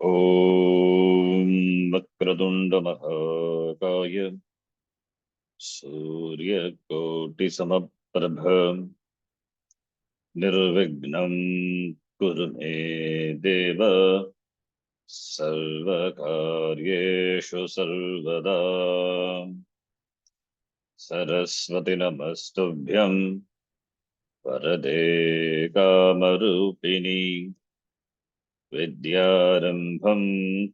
ॐ वक्रतुण्डमहाकाय सूर्यकोटिसमप्रभ निर्विघ्नं कुरु मे देव सर्वकार्येषु सर्वदा। सरस्वती नमस्तुभ्यं वरदे कामरूपिणी विद्यारम्भं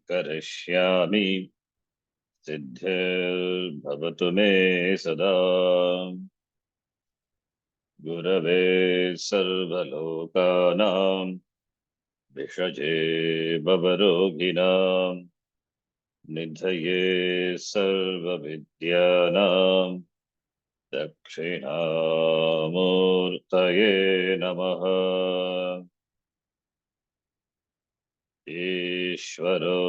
करिष्यामि सिद्धिर्भवतु मे सदा। गुरवे सर्वलोकानां भिषजे भवरोगिणां निधये सर्वविद्यानां दक्षिणामूर्तये नमः। ईश्वरो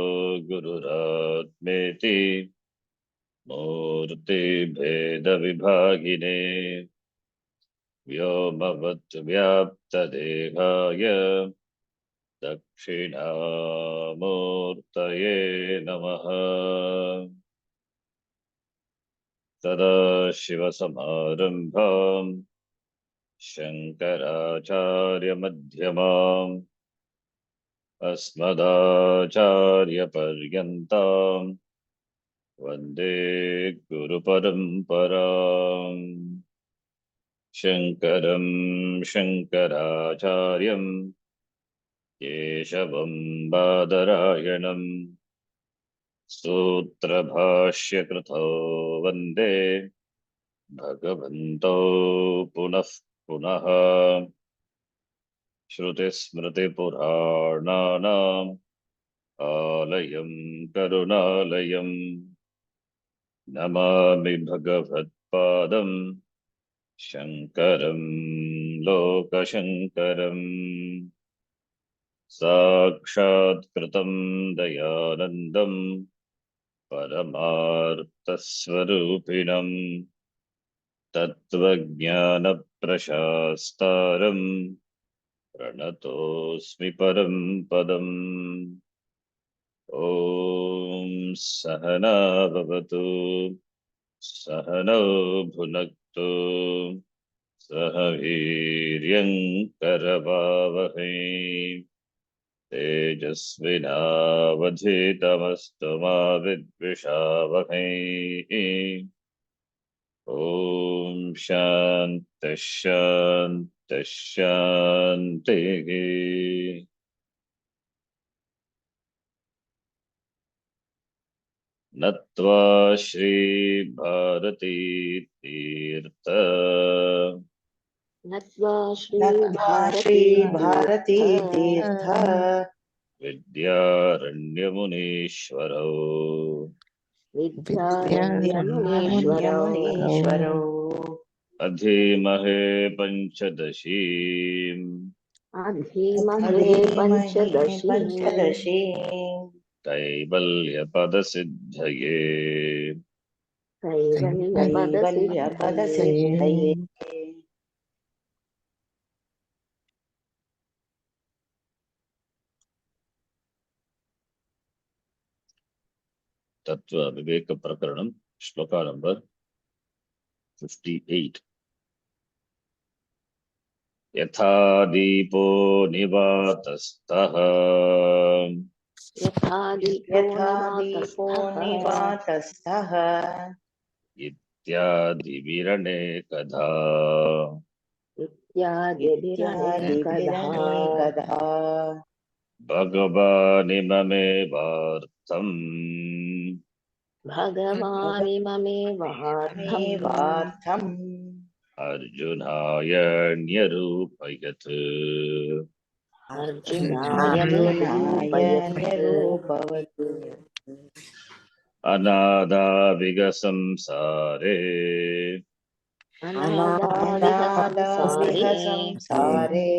गुरुरात्मेति मूर्तिभेदविभागिने व्योमवद्व्याप्तदेहाय दक्षिणामूर्तये नमः। सदाशिवसमारम्भां शङ्कराचार्यमध्यमाम् अस्मदाचार्यपर्यन्तां वन्दे गुरुपरम्पराम्। शङ्करं शङ्कराचार्यं केशवं बादरायणं सूत्रभाष्यकृतो वन्दे भगवन्तो पुनः पुनः। श्रुतिस्मृतिपुराणानाम् आलयं करुणालयं नमामि भगवत्पादं शङ्करं लोकशङ्करम्। साक्षात्कृतं दयानन्दं परमार्थस्वरूपिणं तत्त्वज्ञानप्रशास्तारं प्रणतोऽस्मि परं पदम्। ॐ सहना भवतु सहनौ भुनक्तु सह वीर्यं करवावहै तेजस्विनावधीतमस्तु मा विद्विषावहै। ॐ शान्तिः शान्तिः शान्तिः। नत्वा श्रीभारती तीर्थ नत्वा श्री भारती तीर्थ विद्यारण्यमुनीश्वरौ विद्यारण्यमुनीश्वरौ अधीमहे पञ्चदशीम् अधीमहे पंचदशी कैवल्यपदसिद्धये। कैवल्यपदसिद्धये। तत्व विवेक प्रकरणम श्लोका नंबर 58। यथा दीपो निवातस्तः यथा दीपो निवातस्तः इत्यादिविरणे कथा इत्यादिभिरनेकधा भगवानिममेवार्थम् भगवानिममेवार्थम् अर्जुनाय न्यरूपयत्। अर्जुनाय न्यरूपयत्। अनादाविगसंसारे अनादाविहसंसारे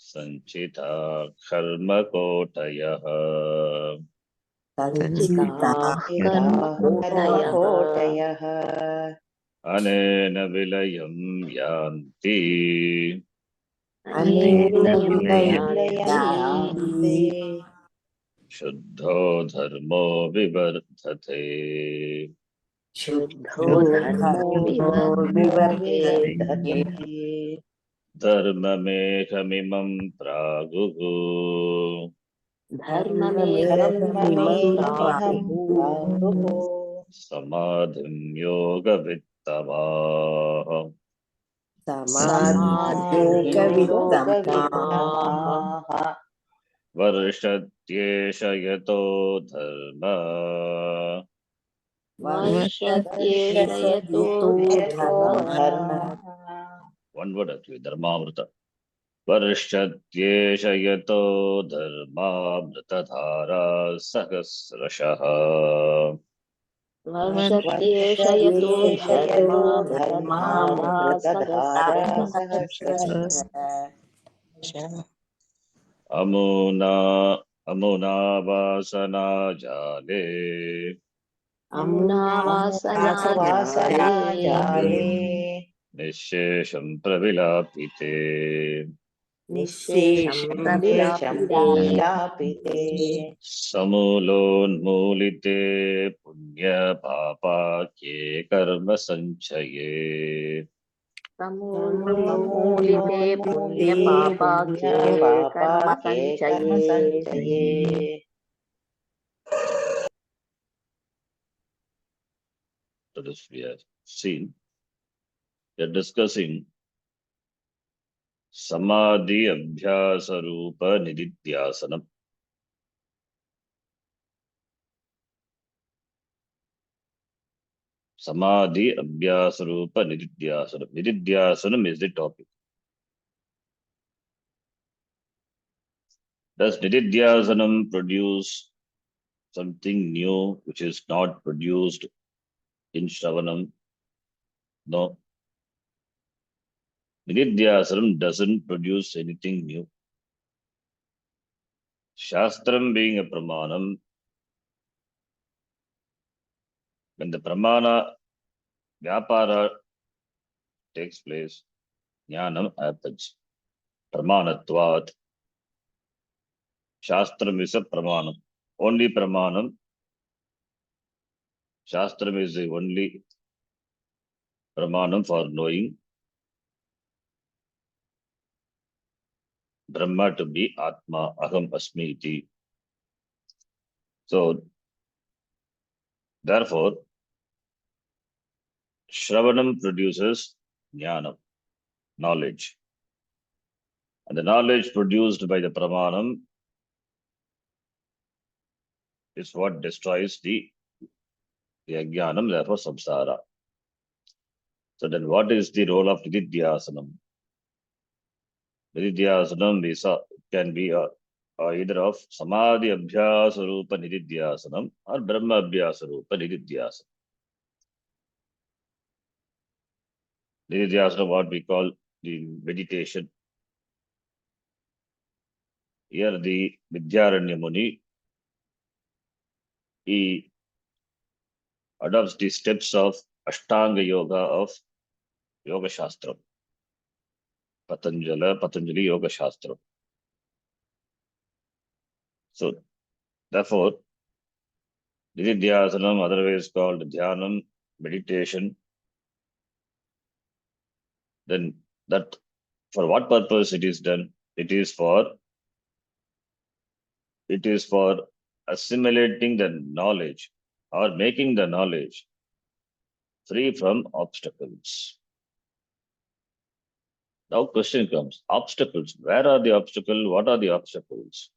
सञ्चिता कर्मकोटयः कर्मकोटयः अनेन विलयं यान्ति अनेन विलयं यान्ति Shuddho dharmo vivartate. शुद्धो धर्मो विवर्धते Dharmamekamimam praguhu. धर्ममेकमिमं धर्ममेकमिहं प्राहुः प्राहुः Samadhim yoga vittavaha. समाधियोगवित्तमाः समाधियोगवित्तमाः Varshatyesha yato dharma. वर्षत्येष यतो वर्षत्येष यतो धर्मः धर्मः One word actually, dharmamrita. Varshatyesha yato dharmamritadhara sahasrashaha. वर्षत्येष यतो वर्षत्येष यतो धर्मामृतधारा धर्मामृतधारा सहस्रशः सहस्रशः Amuna amuna vasana jale. अमुनावासनाजाले वासनाजाले Nishesham pravilapite. निःशेषं निःशेषं प्रविलाप्यते प्रविलापिते Samulonmulite punya papakye karma sanchaye. समूलोन्मूलिते समूलोन्मूलिते पुण्यपापाख्ये कर्म पुण्यपापाख्ये सञ्चये कर्मसञ्चये So this we have seen. We are discussing Samadhi Abhyasa Rupa Nididhyasanam. Samadhi Abhyasa Rupa Nididhyasanam. Nididhyasanam is the topic. Does Nididhyasanam produce something new which is not produced in Shravanam? No. Nididhyasanam doesn't produce anything new. Shastram being a pramanam, when the pramana vyapara takes place, jnanam happens. Pramanatvat. Shastram is a pramanam. Only pramanam. Shastram is the only pramanam for knowing Brahma to be Atma, Aham Asmi iti. So, therefore, Shravanam produces jnanam, knowledge. And the knowledge produced by the pramanam is what destroys the ajnanam, therefore samsara. So then what is the role of Nididhyasanam? Nididhyasanam can be either of Samadhi Abhyasa Rupa Nididhyasanam or Brahma Abhyasa Rupa Nididhyasanam. Nididhyasanam, what we call the meditation. Here the Vidyaranya Muni, he adopts the steps of Ashtanga Yoga of Yoga Shastra. Patanjali Yoga Shastra. So, therefore, Nididhyasanam, otherwise called Dhyanam, meditation, then that for what purpose it is done? It is for assimilating the knowledge or making the knowledge free from obstacles. Now question comes, obstacles. Where are the obstacles? What are the obstacles?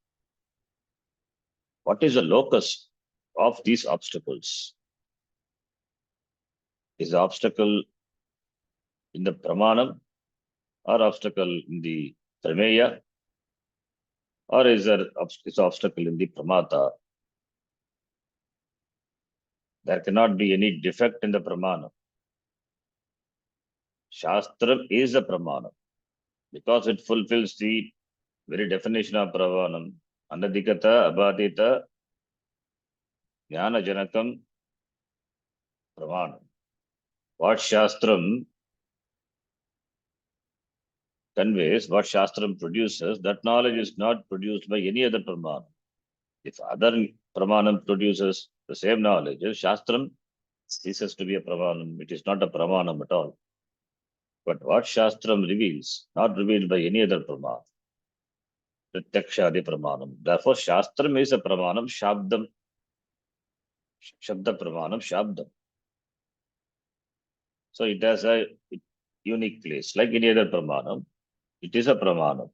What is the locus of these obstacles? Is the obstacle in the pramanam or obstacle in the prameya? Or is there obstacle in the pramata? There cannot be any defect in the pramana. Shastram is a pramana because it fulfills the very definition of pramanam. Anadikata, abadita, jnana janakam, pramanam. What Shastram conveys, what Shastram produces, that knowledge is not produced by any other pramana. If other pramanam produces the same knowledge, Shastram ceases to be a pramanam. It is not a pramanam at all. But what Shastram reveals, not revealed by any other praman, Pratyakshadi pramanam. Therefore, Shastram is a pramanam, Shabdam, Shabda pramanam, Shabdam. So it has a unique place. Like any other pramanam, it is a pramanam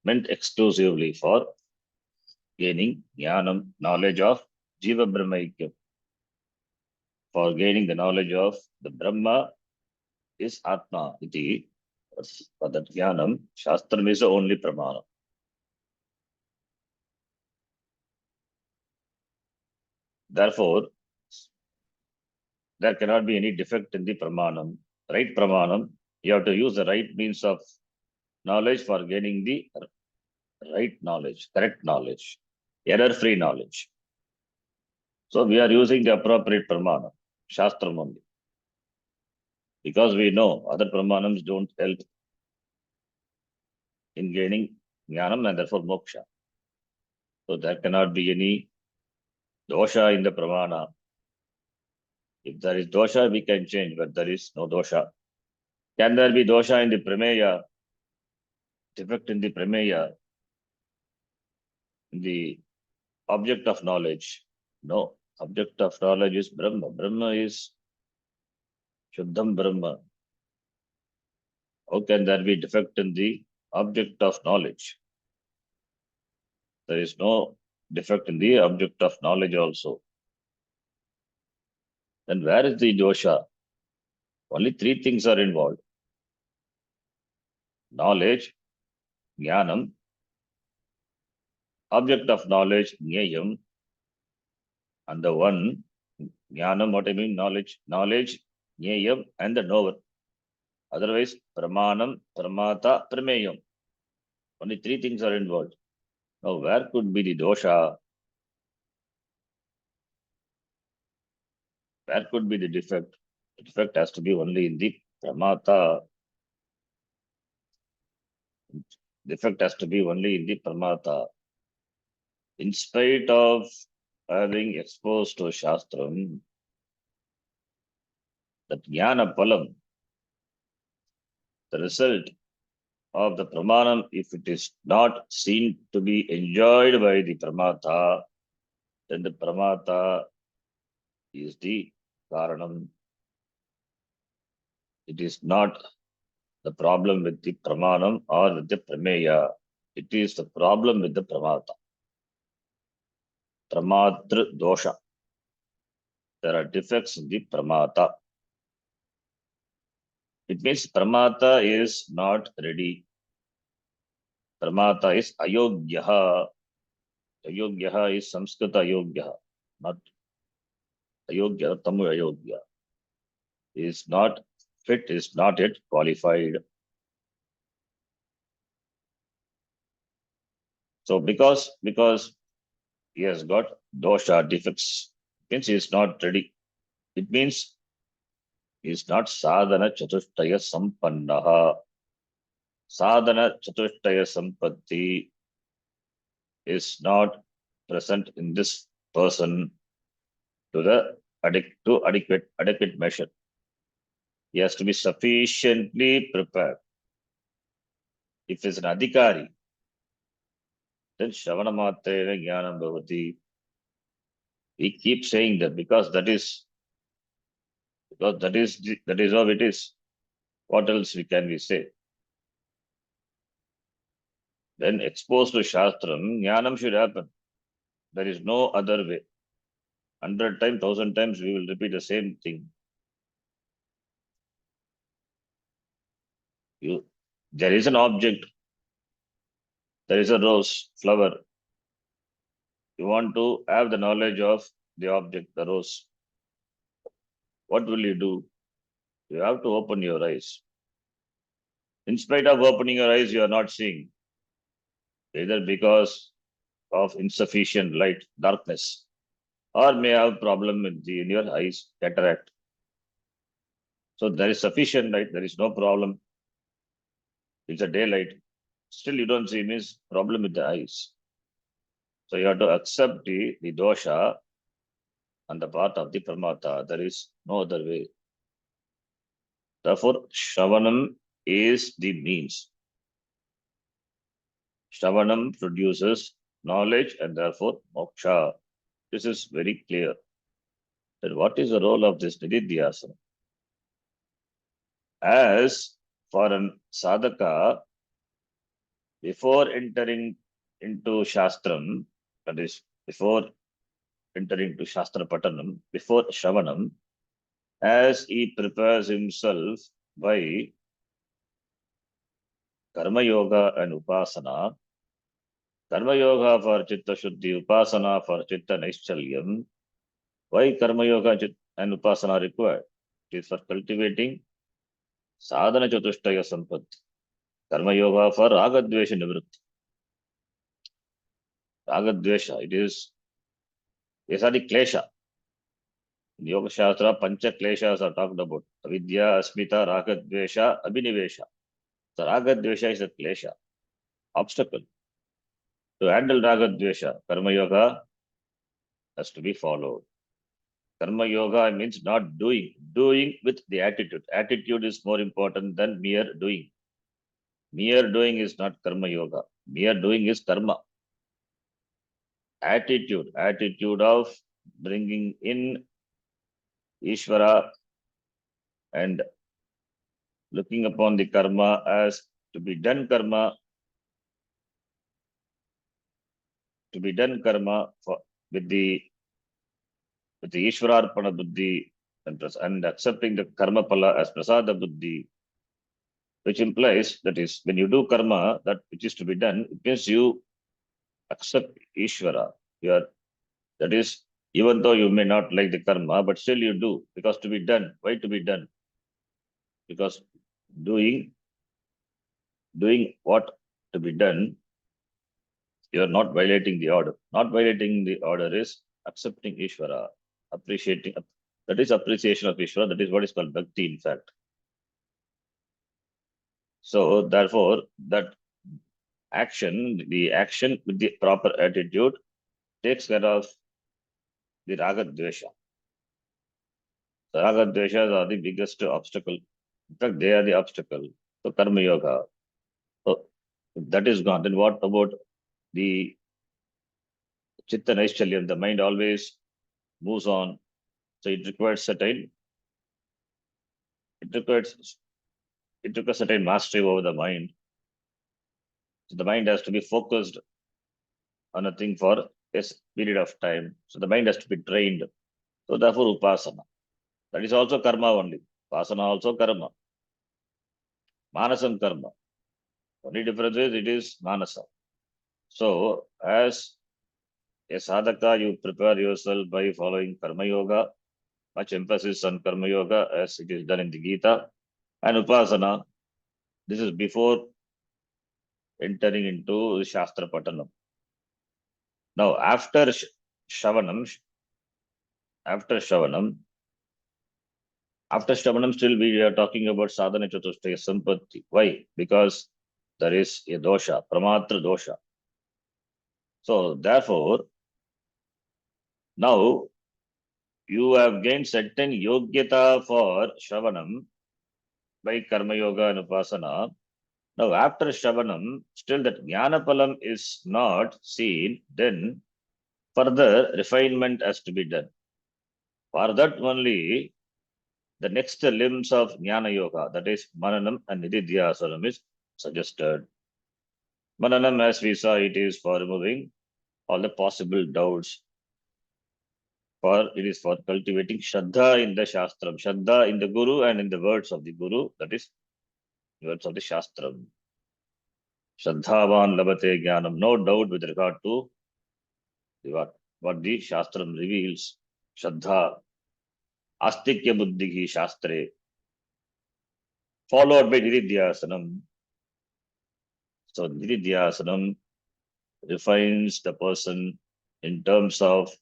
meant exclusively for gaining jnanam, knowledge of Jiva Brahmaikyam. For gaining the knowledge of the Brahma is Atma iti. For that jnanam, Shastram is the only pramanam. Therefore, there cannot be any defect in the pramanam. Right pramanam, you have to use the right means of knowledge for gaining the right knowledge, correct knowledge, error-free knowledge. So we are using the appropriate pramanam, Shastram only. Because we know other pramanams don't help in gaining jnanam and therefore moksha. So there cannot be any dosha in the pramana. If there is dosha, we can change, but there is no dosha. Can there be dosha in the prameya? Defect in the prameya, in the object of knowledge? No. Object of knowledge is Brahma. Brahma is Shuddham Brahma. How can there be defect in the object of knowledge? There is no defect in the object of knowledge also. Then where is the dosha? Only three things are involved. Knowledge, jnanam, object of knowledge, jnayam, and the one, jnanam, what I mean, knowledge, jnayam, and the knower. Otherwise, pramanam, pramata, prameyam. Only three things are involved. Now, where could be the dosha? Where could be the defect? The defect has to be only in the pramata. Defect has to be only in the pramata. In spite of having exposed to Shastram, that jnana palam, the result of the pramanam, if it is not seen to be enjoyed by the pramata, then the pramata is the karanam. It is not the problem with the pramanam or with the prameya. It is the problem with the pramata. Pramatru dosha. There are defects in the pramata. It means pramata is not ready. Pramata is ayogyaha. Ayogyaha is Sanskrit ayogyaha, not ayogya, Tamil ayogya. Is not fit, is not yet qualified. So because he has got dosha defects, means he is not ready. It means he is not sadhana chatushtaya sampannaha. Sadhana chatushtaya sampatti is not present in this person to the adequate measure. He has to be sufficiently prepared. If it's an adhikari, then Shravana Matrena Jnanam Bhavati. We keep saying that because that is how it is. What else can we say? When exposed to Shastram, Jnanam should happen. There is no other way. 100 times, 1000 times, we will repeat the same thing. There is an object. There is a rose, flower. You want to have the knowledge of the object, the rose. What will you do? You have to open your eyes. In spite of opening your eyes, you are not seeing. Either because of insufficient light, darkness, or may have problem in your eyes, cataract. So there is sufficient light, there is no problem. It's a daylight. Still you don't see, means problem with the eyes. So you have to accept the dosha on the part of the Pramata. There is no other way. Therefore, Shravanam is the means. Shravanam produces knowledge and therefore moksha. This is very clear. Then what is the role of this nididhyasana? As for an sadhaka, before entering into Shastram, that is, before entering to Shastra Patanam, before Shravanam, as he prepares himself by Karma Yoga and Upasana, Karma Yoga for Chitta Shuddhi, Upasana for Chitta Naischalyam, why Karma Yoga and Upasana are required? It is for cultivating Sadhana Chatushtaya Sampatti. Karma Yoga for Ragadvesha Nivritti. Ragadvesha, these are the klesha. In Yoga Shastra, Pancha kleshas are talked about. Avidya, Asmita, Ragadvesha, Abhinivesha. So Ragadvesha is a klesha, obstacle. To handle Ragadvesha, Karma Yoga has to be followed. Karma Yoga means not doing, doing with the attitude. Attitude is more important than mere doing. Mere doing is not Karma Yoga. Mere doing is karma. Attitude of bringing in Ishvara and looking upon the karma as to be done karma for with the Ishvararpana buddhi and accepting the karma pala as prasada buddhi, which implies that is when you do karma that which is to be done, it means you accept Ishvara. That is, even though you may not like the karma, but still you do because to be done. Why to be done? Because doing what to be done, you are not violating the order. Not violating the order is accepting Ishvara, appreciating. That is appreciation of Ishvara. That is what is called bhakti, in fact. So, therefore, that the action with the proper attitude takes care of the raga dvesha. The raga dveshas are the biggest obstacle. In fact, they are the obstacle. So, karma yoga. So, if that is gone, then what about the chitta naischalyam? The mind always moves on. So, it requires a certain mastery over the mind. So, the mind has to be focused on a thing for a period of time. So, the mind has to be trained. So, therefore, upasana. That is also karma only. Upasana also karma. Manasam karma. Only difference is it is manasa. So, as a sadhaka, you prepare yourself by following karma yoga. Much emphasis on karma yoga as it is done in the Gita. And upasana, this is before entering into Shastra Patanam. Now, after Shravanam, still we are talking about sadhana chatushtaya sampatti. Why? Because there is a dosha, pramatra dosha. So, therefore, now you have gained certain yogyata for Shravanam by Karma Yoga and Upasana. Now, after Shravanam, still that Jnanapalam is not seen, then further refinement has to be done. For that only, the next limbs of Jnana Yoga, that is Mananam and Nididhyasanam, is suggested. Mananam, as we saw, it is for removing all the possible doubts. It is for cultivating Shraddha in the Shastram, Shraddha in the Guru and in the words of the Guru, that is, words of the Shastram. Shraddhavan labate jnanam, no doubt with regard to what the Shastram reveals. Shraddha, astikya buddhihi Shastre, followed by Nididhyasanam. So, Nididhyasanam refines the person in terms of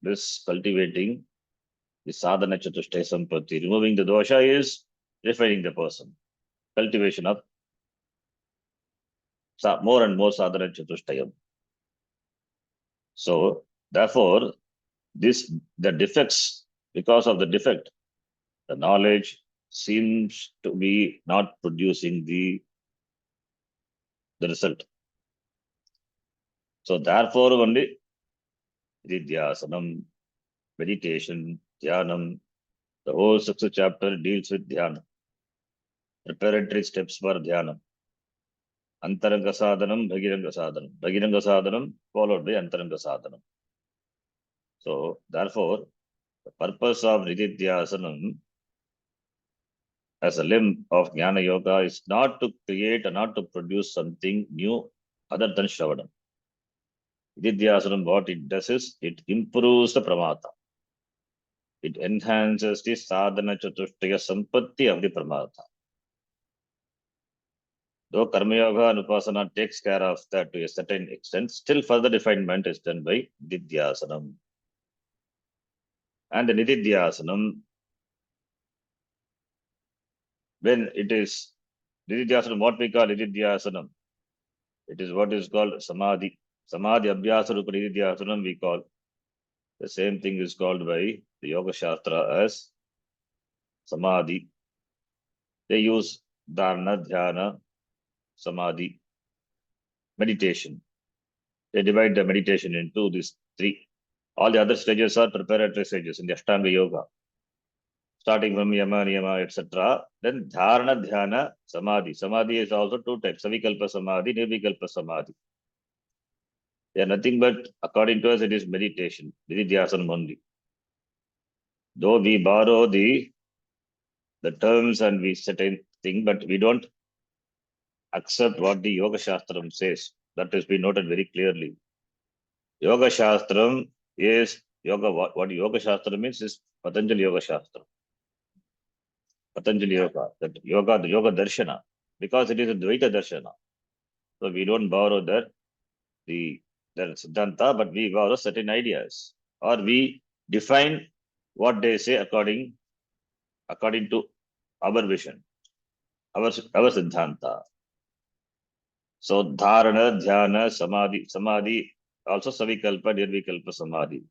this cultivating the sadhana chatushtaya sampatti. Removing the dosha is refining the person. Cultivation of more and more sadhana chatushtayam. So therefore, the defects, because of the defect, the knowledge seems to be not producing the result. So therefore only Nididhyasanam, meditation, dhyanam, the whole sixth chapter deals with dhyana, preparatory steps for dhyana. Antaranga sadhanam, bhagiranga sadhanam. Bhagiranga sadhanam followed by antaranga sadhanam. So therefore, the purpose of Nididhyasanam as a limb of Jnana Yoga is not to create or not to produce something new other than Shravanam. Nididhyasanam, what it does is, it improves the pramata. It enhances the sadhana chatushtaya sampatti of the pramata. Though Karma Yoga and Upasana takes care of that to a certain extent, still further refinement is done by Nididhyasanam. And the Nididhyasanam, when it is Nididhyasanam, what we call Nididhyasanam, it is what is called Samadhi. Samadhi Abhyasa Rupa Nididhyasanam we call. The same thing is called by the Yoga Shastra as Samadhi. They use Dharana, Dhyana, Samadhi, meditation. They divide the meditation into these three. All the other stages are preparatory stages in the Ashtanga Yoga, starting from Yama, Niyama, etc. Then Dharana, Dhyana, Samadhi. Samadhi is also two types, Savikalpa Samadhi, Nirvikalpa Samadhi. They are nothing but, according to us, it is meditation, Nididhyasanam only. Though we borrow the terms and we certain thing, but we don't accept what the Yoga Shastram says. That is been noted very clearly. Yoga Shastram is yoga. What Yoga Shastram means is Patanjali Yoga Shastram. Patanjali Yoga, that yoga, the Yoga Darshana, because it is a Dvaita Darshana. So we don't borrow the Siddhanta, but we borrow certain ideas, or we define what they say according to our vision, our Siddhanta. So Dharana, Dhyana, Samadhi, also Savikalpa, Nirvikalpa Samadhi.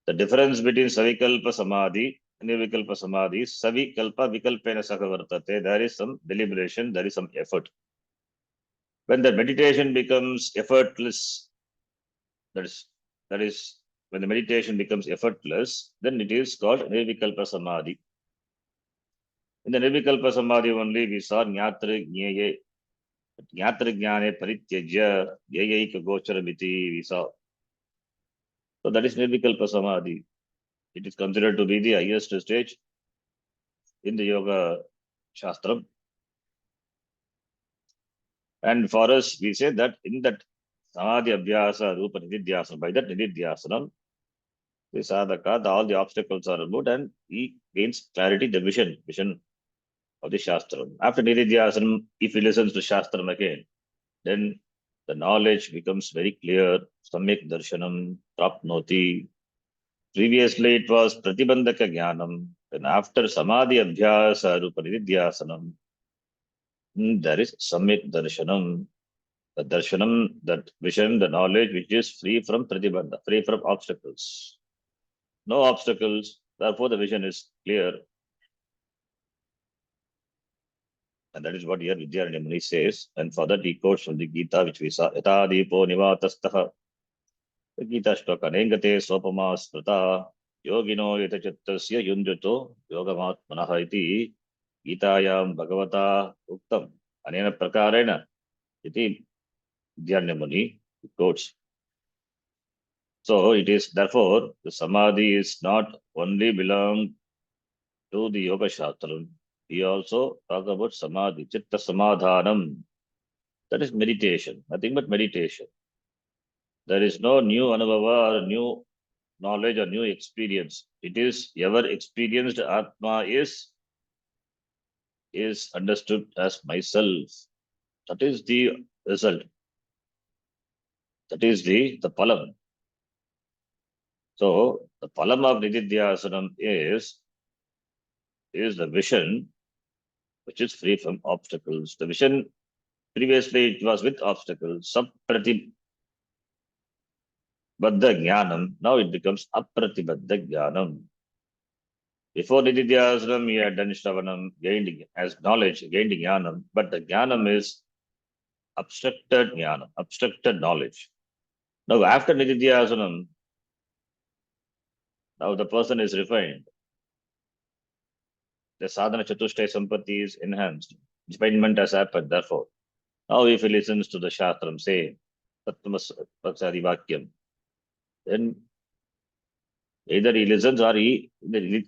The difference between Savikalpa Samadhi and Nirvikalpa Samadhi is Savikalpa Vikalpena Sakavartate. There is some deliberation, there is some effort. When the meditation becomes effortless, that is when the meditation becomes effortless, then it is called Nirvikalpa Samadhi. In the Nirvikalpa Samadhi only we saw Jnatra Jneye, Jnatra Jnane Parityajya, Yayaika Gocharamiti, we saw. So that is Nirvikalpa Samadhi. It is considered to be the highest stage in the Yoga Shastram. And for us, we say that in that Samadhi Abhyasa, Rupa Nididhyasana, by that Nididhyasanam, the sadhaka, all the obstacles are removed and he gains clarity, the vision of the Shastram. After Nididhyasanam, if he listens to Shastram again, then the knowledge becomes very clear. Samyak Darshanam, Prapnoti. Previously, it was Pratibandhaka Jnanam. Then after Samadhi Abhyasa, Rupa Nididhyasanam, there is Samyak Darshanam. The darshanam, that vision, the knowledge which is free from pratibandha, free from obstacles. No obstacles, therefore the vision is clear. And that is what here Vidyaranya Muni says. And for that he quotes from the Gita, which we saw, Yata Deepo Nivatastaha. The Gita shloka, Nengate Sopama Sprata, Yogino Yatachattasya Yunjato, Yogamatmanaha iti, Gitayam Bhagavata Uktam. Anena Prakarena, iti Vidyaranya Muni quotes. So it is therefore the Samadhi is not only belong to the Yoga Shastram. We also talk about Samadhi, Chitta Samadhanam. That is meditation, nothing but meditation. There is no new Anubhava or new knowledge or new experience. It is ever experienced Atma is understood as myself. That is the result. That is the palam. So the palam of Nididhyasanam is the vision which is free from obstacles. The vision previously it was with obstacles. Baddha Jnanam, now it becomes Apratibadda Jnanam. Before Nididhyasana, he had done Shravanam, gained as knowledge, gained Jnanam, but the Jnanam is obstructed Jnanam, obstructed knowledge. Now, after Nididhyasanam, now the person is refined. The sadhana chatushtaya sampatti is enhanced. Refinement has happened, therefore. Now, if he listens to the Shastram, say, Tattvamas Paksadi Vakyam, then either he listens or he, the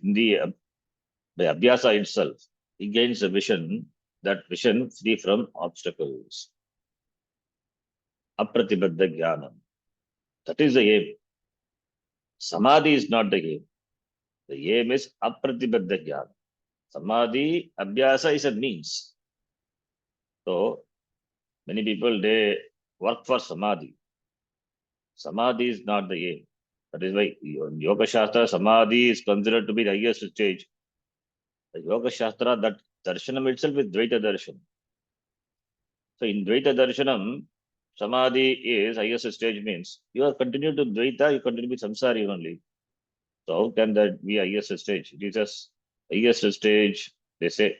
Abhyasa itself, he gains a vision, that vision free from obstacles. Apratibadda Jnanam. That is the aim. Samadhi is not the aim. The aim is Apratibadda Jnanam. Samadhi, Abhyasa is a means. So, many people, they work for Samadhi. Samadhi is not the aim. That is why in Yoga Shastra, Samadhi is considered to be the highest stage. The Yoga Shastra, that darshanam itself is Dvaita darshan. So in Dvaita darshanam, Samadhi is highest stage means you are continuing to Dvaita, you continue to be samsari only. So how can that be highest stage? It is just highest stage, they say.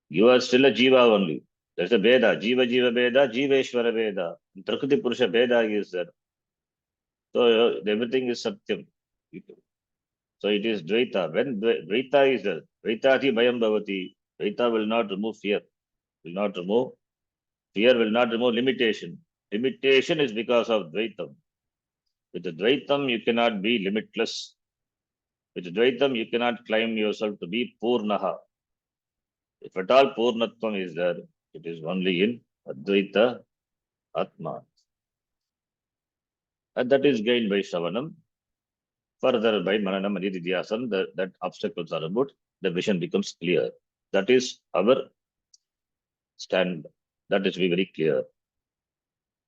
You are still a jiva only. There's a Veda, Jiva Jiva Veda, Jiveshwara Veda. Prakriti Purusha Veda is there. So everything is Satyam. So it is Dvaita. When Dvaita is there, Dvaitati Bhayam Bhavati, Dvaita will not remove fear. Will not remove fear, will not remove limitation. Limitation is because of Dvaitam. With the Dvaitam, you cannot be limitless. With the Dvaitam, you cannot claim yourself to be Purnaha. If at all Purnatvam is there, it is only in Advaita Atma. And that is gained by Shravanam. Further, by Mananam and Nididhyasam, that obstacles are removed, the vision becomes clear. That is our stand. That is to be very clear.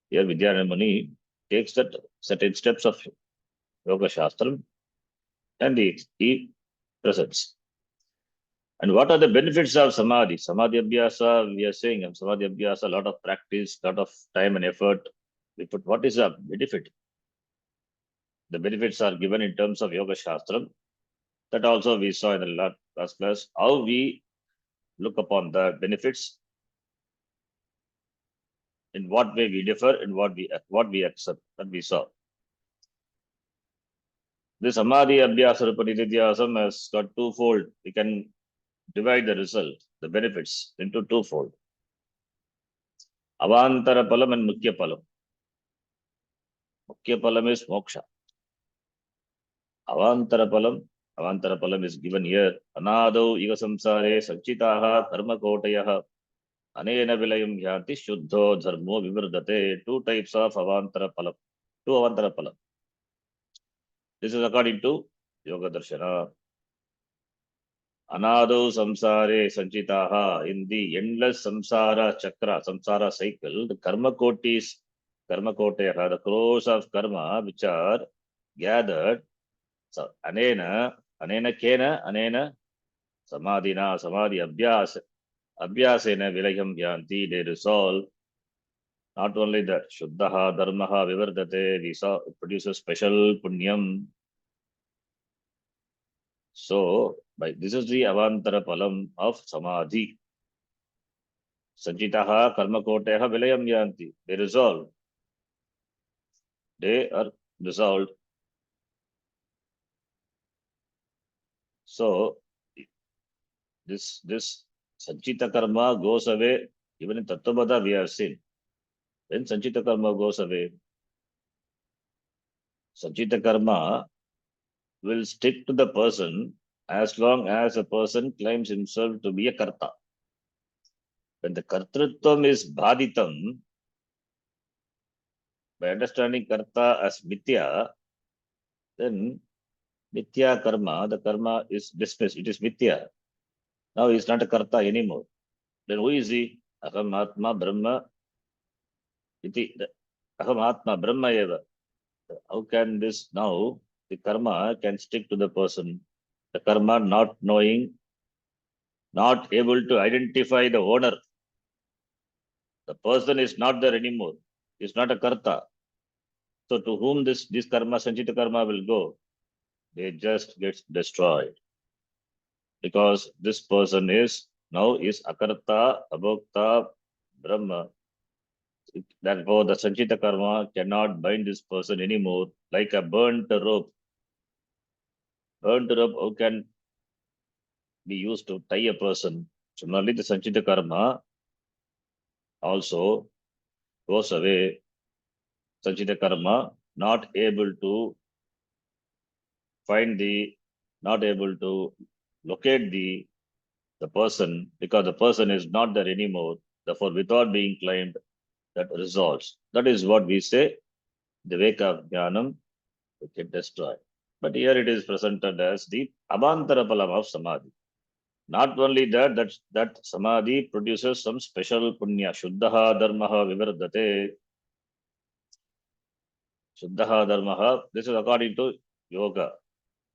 Here, Vidyananda Muni takes that certain steps of Yoga Shastram and he presents. And what are the benefits of Samadhi? Samadhi Abhyasa, we are saying, Samadhi Abhyasa, a lot of practice, a lot of time and effort. We put what is the benefit? The benefits are given in terms of Yoga Shastram. That also we saw in the last class, how we look upon the benefits, in what way we differ, in what we accept, that we saw. The Samadhi Abhyasa Rupanididhyasam has got twofold. We can divide the result, the benefits, into twofold. Avantara Palam and Mukhya Palam. Mukhya Palam is moksha. Avantara Palam is given here. Anado Iga Samsare Sanchitaha Karma Kotayaha Anena Vilayam Yanti Shuddho Dharmo Vivardate. Two types of Avantara Palam. Two Avantara Palam. This is according to Yoga Darshana. Anado Samsare Sanchitaha. In the endless samsara chakra, samsara cycle, the karma kotis, karma kotayaha, the crores of karma which are gathered. So, anena samadhina, samadhi abhyasena vilayam yanti, they resolve. Not only that, shuddhaha dharmaha vivardate, we saw it produces special punyam. So, this is the avantara palam of samadhi. Sanjitaha karma koteha vilayam yanti, they resolve. They are resolved. So, this Sanchita karma goes away. Even in Tattvabodha we have seen. When Sanchita karma goes away, Sanchita karma will stick to the person as long as a person claims himself to be a karta. When the kartritvam is bhaditam, by understanding karta as mithya, then mithya karma, the karma is dismissed. It is mithya. Now he is not a karta anymore. Then who is he? Aham Atma Brahma iti. Aham Atma Brahma eva. How can this now, the karma can stick to the person? The karma not knowing, not able to identify the owner. The person is not there anymore. He is not a karta. So to whom this karma, sanchita karma will go, they just gets destroyed. Because this person is akarta, abhokta, Brahma. Therefore, the sanchita karma cannot bind this person anymore, like a burnt rope. Burnt rope, how can be used to tie a person? Similarly, the sanchita karma also goes away. Sanchita karma not able to find not able to locate the person, because the person is not there anymore. Therefore, without being claimed, that resolves. That is what we say, the wake of jnanam, will get destroyed. But here it is presented as the abantara phalam of samadhi. Not only that samadhi produces some special punya. Shuddhaha dharmaha vivardate. Shuddhaha dharmaha. This is according to yoga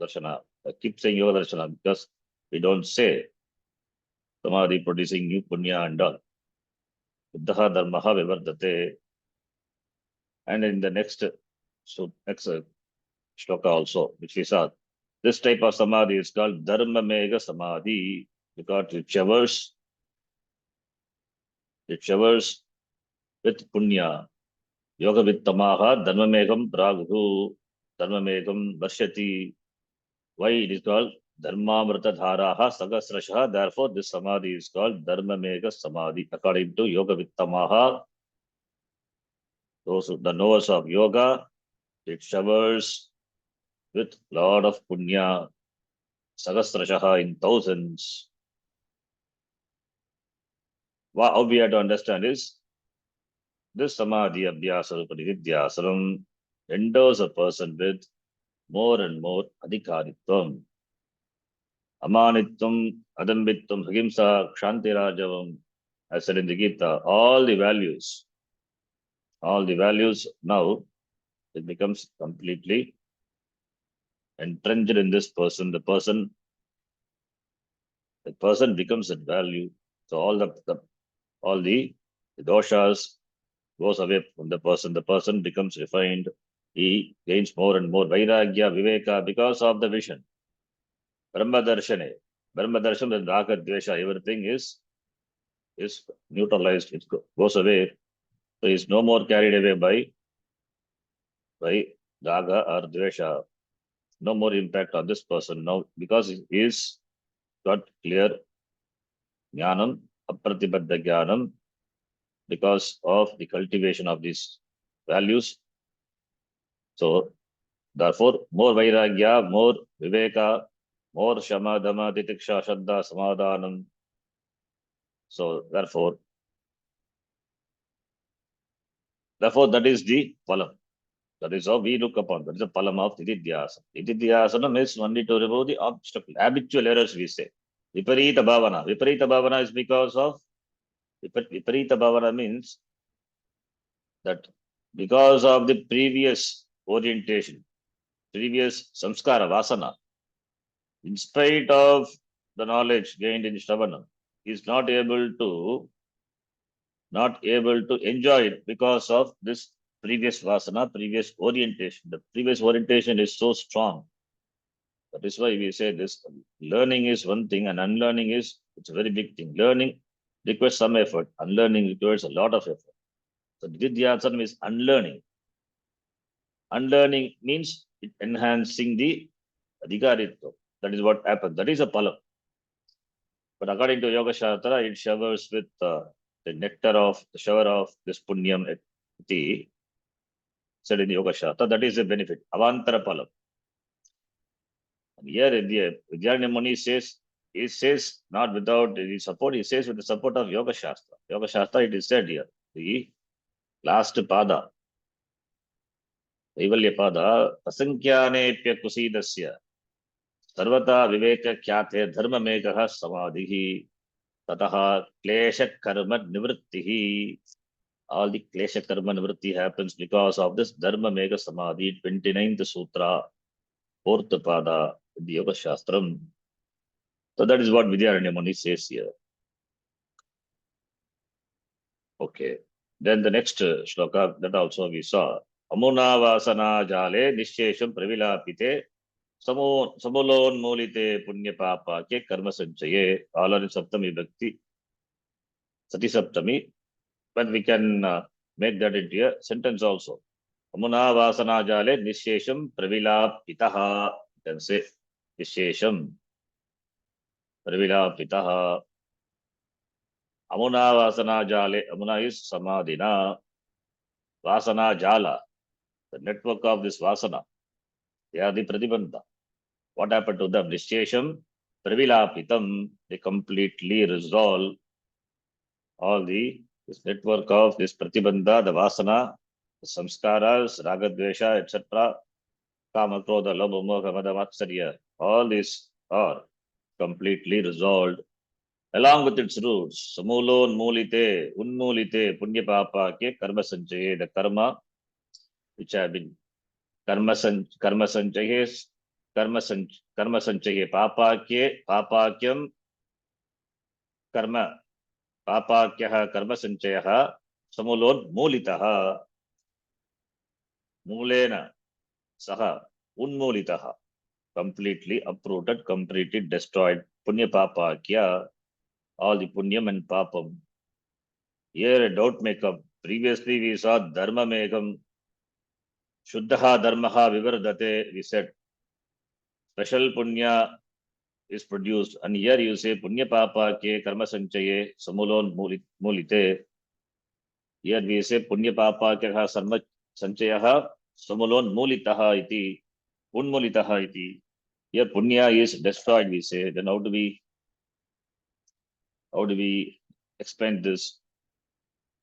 darshana. I keep saying yoga darshana because we don't say samadhi producing new punya and all. Shuddhaha dharmaha vivardate. And in the next shloka also, which we saw, this type of samadhi is called dharma mega samadhi, because it showers with punya. Yoga vittamaha dharma megam praghu, dharma megam varshati. Why it is called dharmamrita dharaha sagasrasha? Therefore, this samadhi is called dharma mega samadhi. According to yoga vittamaha, those the knowers of yoga, it showers with lot of punya, sagasrasha, in thousands. How we have to understand is this samadhi abhyasa paridhyasanam endows a person with more and more adhikaritvam, amanitvam, adambitvam, himsa, kshantirajavam, as said in the Gita. All the values now, it becomes completely entrenched in this person. The person becomes a value. So all the doshas goes away from the person. The person becomes refined. He gains more and more vairagya, viveka, because of the vision. Brahma darshane. Brahma darshan, raga, dvesha, everything is neutralized. It goes away. So he is no more carried away by raga or dvesha. No more impact on this person now, because he is got clear jnanam, apratibadda jnanam, because of the cultivation of these values. So therefore, more vairagya, more viveka, more shama, dhamma, titiksha, shraddha, samadhanam. So therefore, that is the phalam. That is how we look upon. That is the phalam of titidhyasana. Titidhyasana is only to remove the obstacle, habitual errors, we say. Viparita bhavana. Viparita bhavana is because of Viparita bhavana means that because of the previous orientation, previous samskara, vasana, in spite of the knowledge gained in Shravana, is not able to enjoy it because of this previous vasana, previous orientation. The previous orientation is so strong. That is why we say this learning is one thing and unlearning it's a very big thing. Learning requires some effort, unlearning requires a lot of effort. So Vidyasanam is unlearning. Unlearning means enhancing the adhikaritva. That is what happens. That is a palam. But according to Yoga Shastra, it showers with the shower of this punyam iti, said in Yoga Shastra. That is a benefit. Avantara palam. And here in the Vidyaranya Muni says, he says not without the support, he says with the support of Yoga Shastra. Yoga Shastra, it is said here, the last pada, Kaivalya pada, asankhyanepya kusidasya, sarvata viveka khyate dharma megah samadhihi, tataha klesha karma nivrittihi. All the klesha karma nivritti happens because of this dharma mega samadhi, 29th sutra, 4th pada, in the Yoga Shastram. So that is what Vidyaranya Muni says here. Okay. Then the next shloka that also we saw, अमुना वासना जाले निश्शेषम प्रविलापिते समूलोन्मूलिते पुण्य पापा के कर्म संचये. All are in Saptami Vibhakti, Sati Saptami, but we can make that into a sentence also. Amuna vasana jale nishesham pravilapitaha. You can say nishesham pravilapitaha. Amuna vasana jale. Amuna is samadhina. Vasana jala, the network of this vasana. They are the pratibandha. What happened to them? Nishesham pravilapitam. They completely resolve all this network of this pratibandha, the vasana, the samskaras, ragadvesha, etc. Kama, krodha, lobha, moha, mada, matsarya. All these are completely resolved along with its roots. Samulo unmulite, unmulite, punya papa ke karma sanchaye. The karma which have been karma sanchaye, karma sanchaye, papa ke, papakyam, karma, papakyah, karma sanchayah, samulon mulitaha, mulena, saha, unmulitaha. Completely uprooted, completely destroyed. Punya papa kya, all the punyam and papam. Here a doubt may come. Previously we saw dharma megam, shuddha dharmaha vivardate. We said special punya is produced, and here you say punya papa ke karma sanchaye samulon mulite. Here we say punya papa ke sarma sanchayaha samulon mulitaha iti, unmulitaha iti. Here punya is destroyed, we say. Then how do we explain this?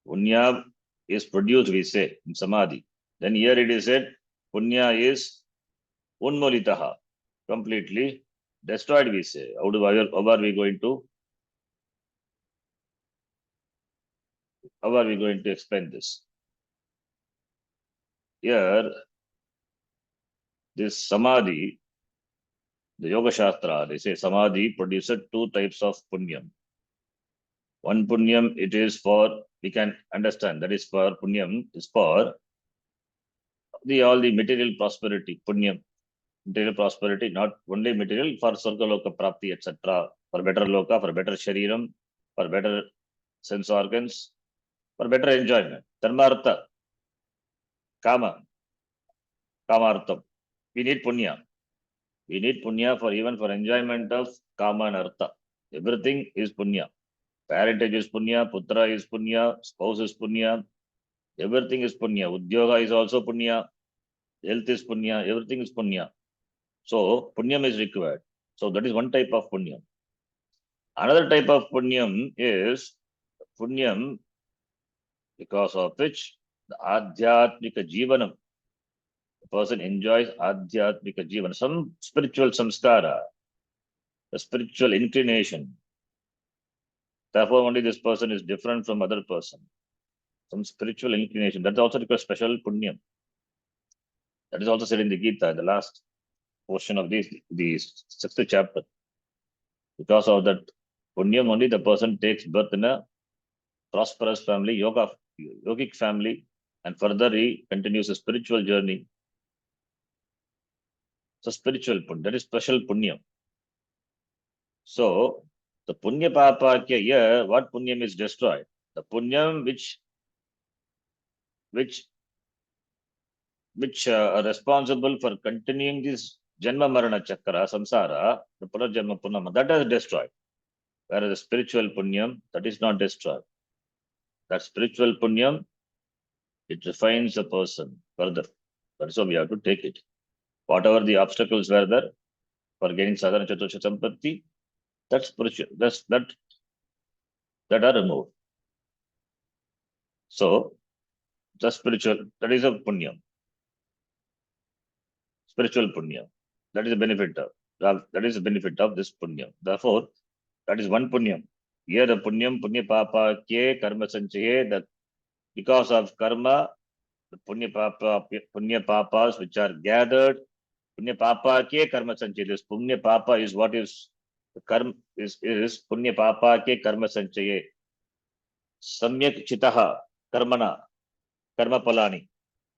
Punya is produced, we say, in samadhi. Then here it is said punya is unmolitaha, completely destroyed, we say. How are we going to explain this? Here, this samadhi, the Yoga Shastra, they say samadhi produces two types of punyam. One punyam, it is for, we can understand, that is for punyam, is for all the material prosperity, punyam, material prosperity, not only material, for Sargaloka Prapti, etc., for better loka, for better shariram, for better sense organs, for better enjoyment. Dharmartha, kamartham. We need punya. We need punya for even for enjoyment of kama and artha. Everything is punya. Parentage is punya, putra is punya, spouse is punya, everything is punya. Udyoga is also punya, health is punya, everything is punya. So punyam is required. So that is one type of punyam. Another type of punyam is punyam because of which the adhyatmika jivanam, the person enjoys adhyatmika jivanam, some spiritual samskara, the spiritual inclination. Therefore, only this person is different from other person. Some spiritual inclination. That also requires special punyam. That is also said in the Gita, in the last portion of the 6th chapter. Because of that punyam, only the person takes birth in a prosperous family, yogic family, and further he continues a spiritual journey. So spiritual punya, that is special punyam. So the punya papa here, what punyam is destroyed? The punyam which are responsible for continuing this janma marana chakra, samsara, the punajanma punama, that is destroyed. Whereas the spiritual punyam, that is not destroyed. That spiritual punyam, it refines a person further. That's why we have to take it. Whatever the obstacles were there for gaining sadhana chatusha sampatti, that's spiritual. That are removed. So the spiritual, that is a punyam. Spiritual punyam. That is the benefit of this punyam. Therefore, that is one punyam. Here the punya papa ke karma sanchaye, that because of karma, the punya papas which are gathered, punya papa ke karma sanchaye. This punya papa is what is the karma is punya papa ke karma sanchaye. Samyak chitaha karmana, karma palani.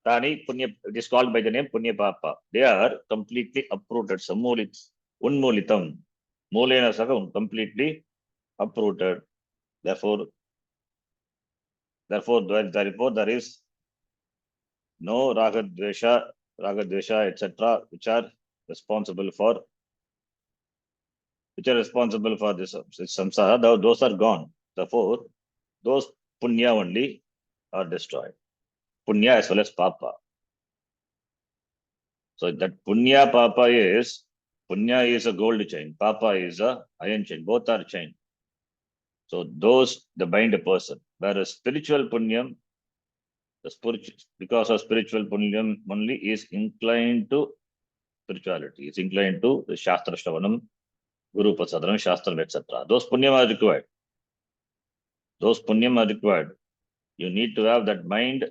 Tani Punya, it is called by the name Punya Papa. They are completely uprooted. Sammulit, Unmulitam. Mulena Sakam, completely uprooted. Therefore, there is no Ragadvesha, etc., responsible for which are responsible for this samsara. Those are gone. Therefore, those punya only are destroyed. Punya as well as papa. So that punya is a gold chain, papa is a iron chain. Both are chain. So those the bind a person. Whereas spiritual punyam, because of spiritual punyam only is inclined to spirituality. It's inclined to the shastra shravanam, guru pasadram, shastram, etc. Those punyam are required. You need to have that mind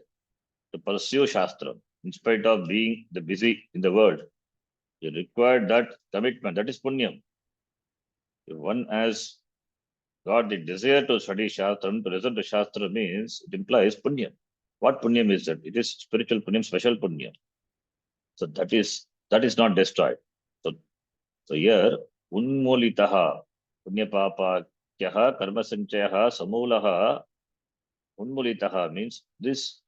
to pursue Shastra, in spite of being the busy in the world. You require that commitment. That is Punyam. If one has got the desire to study Shastra, to listen to Shastra means it implies Punyam. What Punyam is that? It is spiritual Punyam, special Punyam. So that is not destroyed. So here, Unmolitaha, Punya Papa Kyaha, Karma Sanchayaha, Samulaha, Unmolitaha means this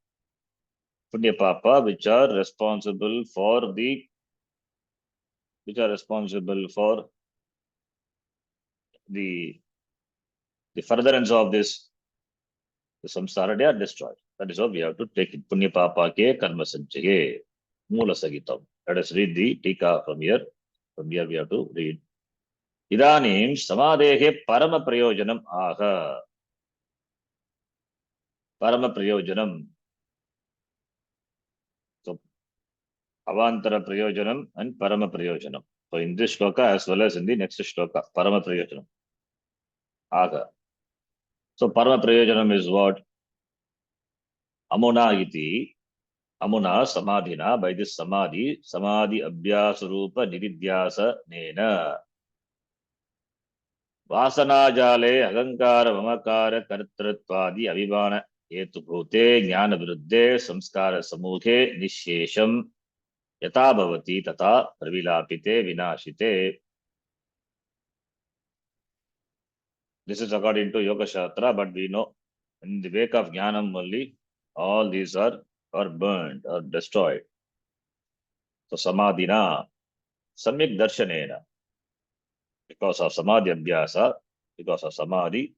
Punya Papa which are responsible for the furtherance of this the samsara, they are destroyed. That is how we have to take it. Punya papa ke karma sanchaye moola sagitam. Let us read the tika from here. From here we have to read. Idanim samadehe parama prayojanam aha. Parama prayojanam. So avantara prayojanam and parama prayojanam. So in this shloka as well as in the next shloka, parama prayojanam. Aga. So parama prayojanam is what? Amuna iti. Amuna samadhina, by this samadhi abhyasa rupa nididhyasa nena. Vasanajale agankara mamakara kartratvadi avivana etubhute jnana viruddhe samskara samukhe nishesham yata bhavati tata pravilapite vinashite. This is according to Yoga Shastra, but we know in the wake of Jnanam only, all these are burned or destroyed. So samadhina, samyak darshanena, because of samadhi abhyasa, because of samadhi,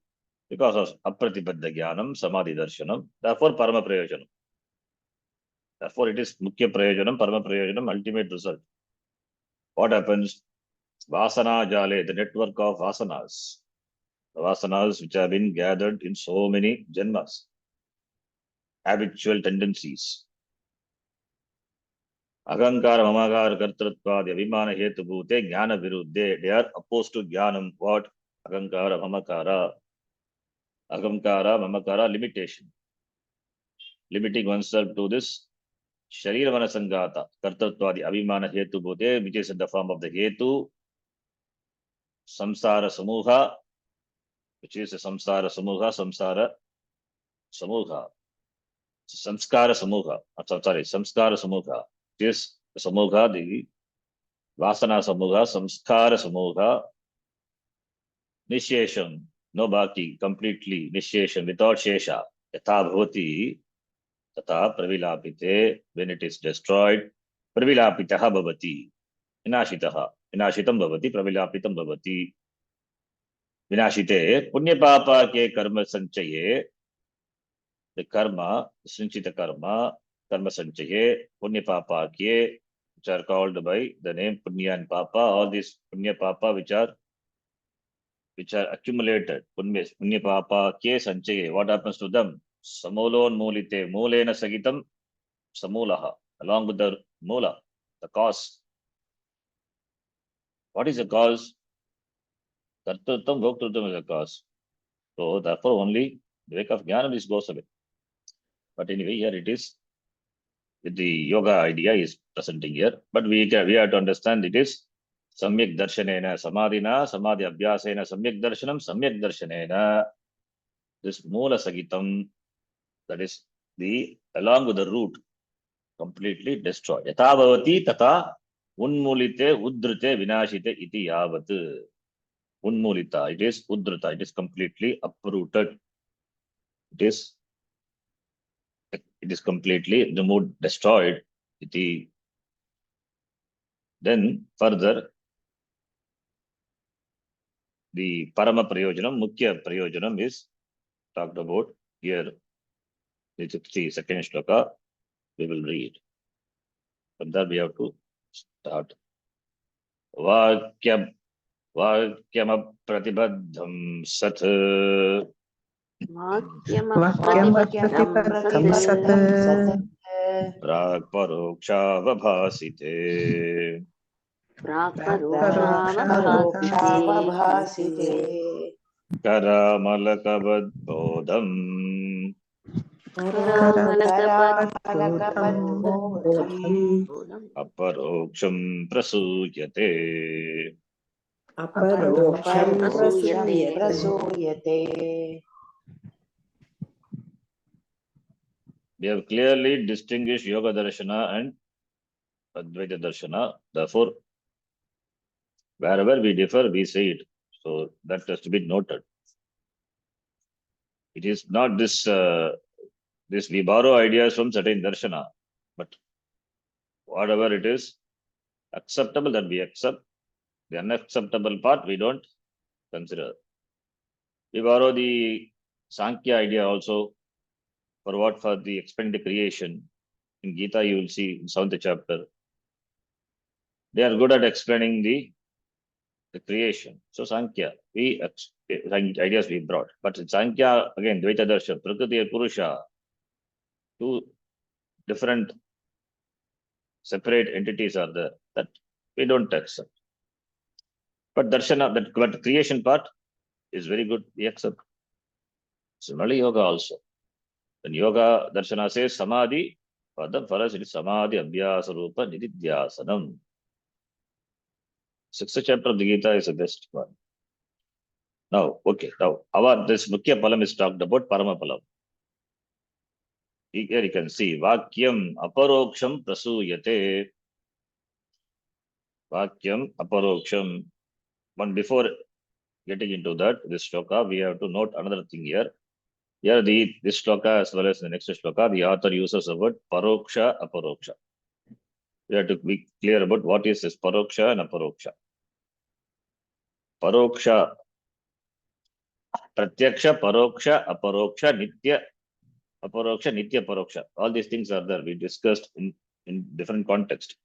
because of apratibadda jnanam, samadhi darshanam, therefore parama prayojanam. Therefore it is mukhya prayojanam, parama prayojanam, ultimate result. What happens? Vasana jale, the network of vasanas. The vasanas which have been gathered in so many janmas. Habitual tendencies. Agankara, mamakara, kartratva, the abhimana hetu bhute, jnana viruddhe. They are opposed to jnanam. What? Agankara, mamakara. Agamkara, mamakara, limitation. Limiting oneself to this Sharira Manasangata, Kartatva, the Abhimana Hetu Bhute, which is in the form of the Hetu, Samsara Samuha, which is a Samsara Samuha, Samskara Samuha. Sorry, Samskara Samuha. It is the Samuha, the Vasana Samuha, Samskara Samuha, Nishesham, no Bhakti, completely, Nishesham, without Shesha, Yatha Bhoti, Tata Pravilapite, when it is destroyed, Pravilapitaha Bhavati, Vinashitaha, Vinashitam Bhavati, Pravilapitam Bhavati, Vinashite, Punya Papa ke karma sanchaye, the karma, Sanchita karma, karma sanchaye, Punya Papa ke, which are called by the name Punya and Papa, all these Punya Papa which are accumulated, Punya Papa ke sanchaye, what happens to them? Samolon mulite, mulena sagitam, samulaha, along with the mula, the cause. What is the cause? Kartrutam, Bhoktrutam is the cause. So therefore only the wake of Jnana this goes away. But anyway, here it is with the yoga idea is presenting here. But we have to understand it is Samyak Darshanena Samadhina, Samadhi Abhyasena Samyak Darshanam, Samyak Darshanena. This Mula Sagitam, that is the along with the root. completely destroy. Yatha bhavati tata unmulite udrite vinashite iti yavat. Unmulita, it is udrita, it is completely uprooted. It is completely removed, destroyed. Iti. Then further, the Parama Prayojanam, Mukhya Prayojanam is talked about here. The 62nd shloka, we will read. From that we have to start. Vakyam Vakyamapratibaddham Sat वाक्यमप्रतिबद्धं सत् वाक्यमप्रतिबद्धं सत् Prag Parokshavaਭāsite प्राक्परोक्षावभासिते परोक्षावभासिते Karamalakabadbodham करामलकबद्धं करामलकबद्धम् Aparoksham Prasuyate. अपरोक्षं अपरोक्षं प्रसूयते प्रसूयते. We have clearly distinguished Yoga Darshana and Advaita Darshana. Therefore, wherever we differ, we say it. So that has to be noted. It is not this, we borrow ideas from certain Darshana, but whatever it is acceptable, that we accept. The unacceptable part, we don't consider. We borrow the Sankhya idea also. For what? For the expanded creation. In Gita, you will see in 7th chapter. They are good at explaining the creation. So Sankhya, ideas we brought. But in Sankhya, again, Dvaita Darshan, Prakriti and Purusha, two different separate entities are there that we don't accept. But Darshana, but creation part is very good, we accept. Similarly, Yoga also. When Yoga Darshana says Samadhi, for us it is Samadhi Abhyasa Rupa Nididhyasanam. 6th chapter of the Gita is the best one. Now, okay, now this Mukhya Palam is talked about Parama Palam. Here you can see Vakyam Aparoksham Prasuyate. Vakyam Aparoksham. But before getting into that, this shloka, we have to note another thing here. Here, this shloka as well as the next shloka, the author uses the word Paroksha, Aparoksha. We have to be clear about what is this Paroksha and Aparoksha. Paroksha, Pratyaksha, Paroksha, Aparoksha, Nitya, Aparoksha, Nitya, Paroksha. All these things are there. We discussed in different context.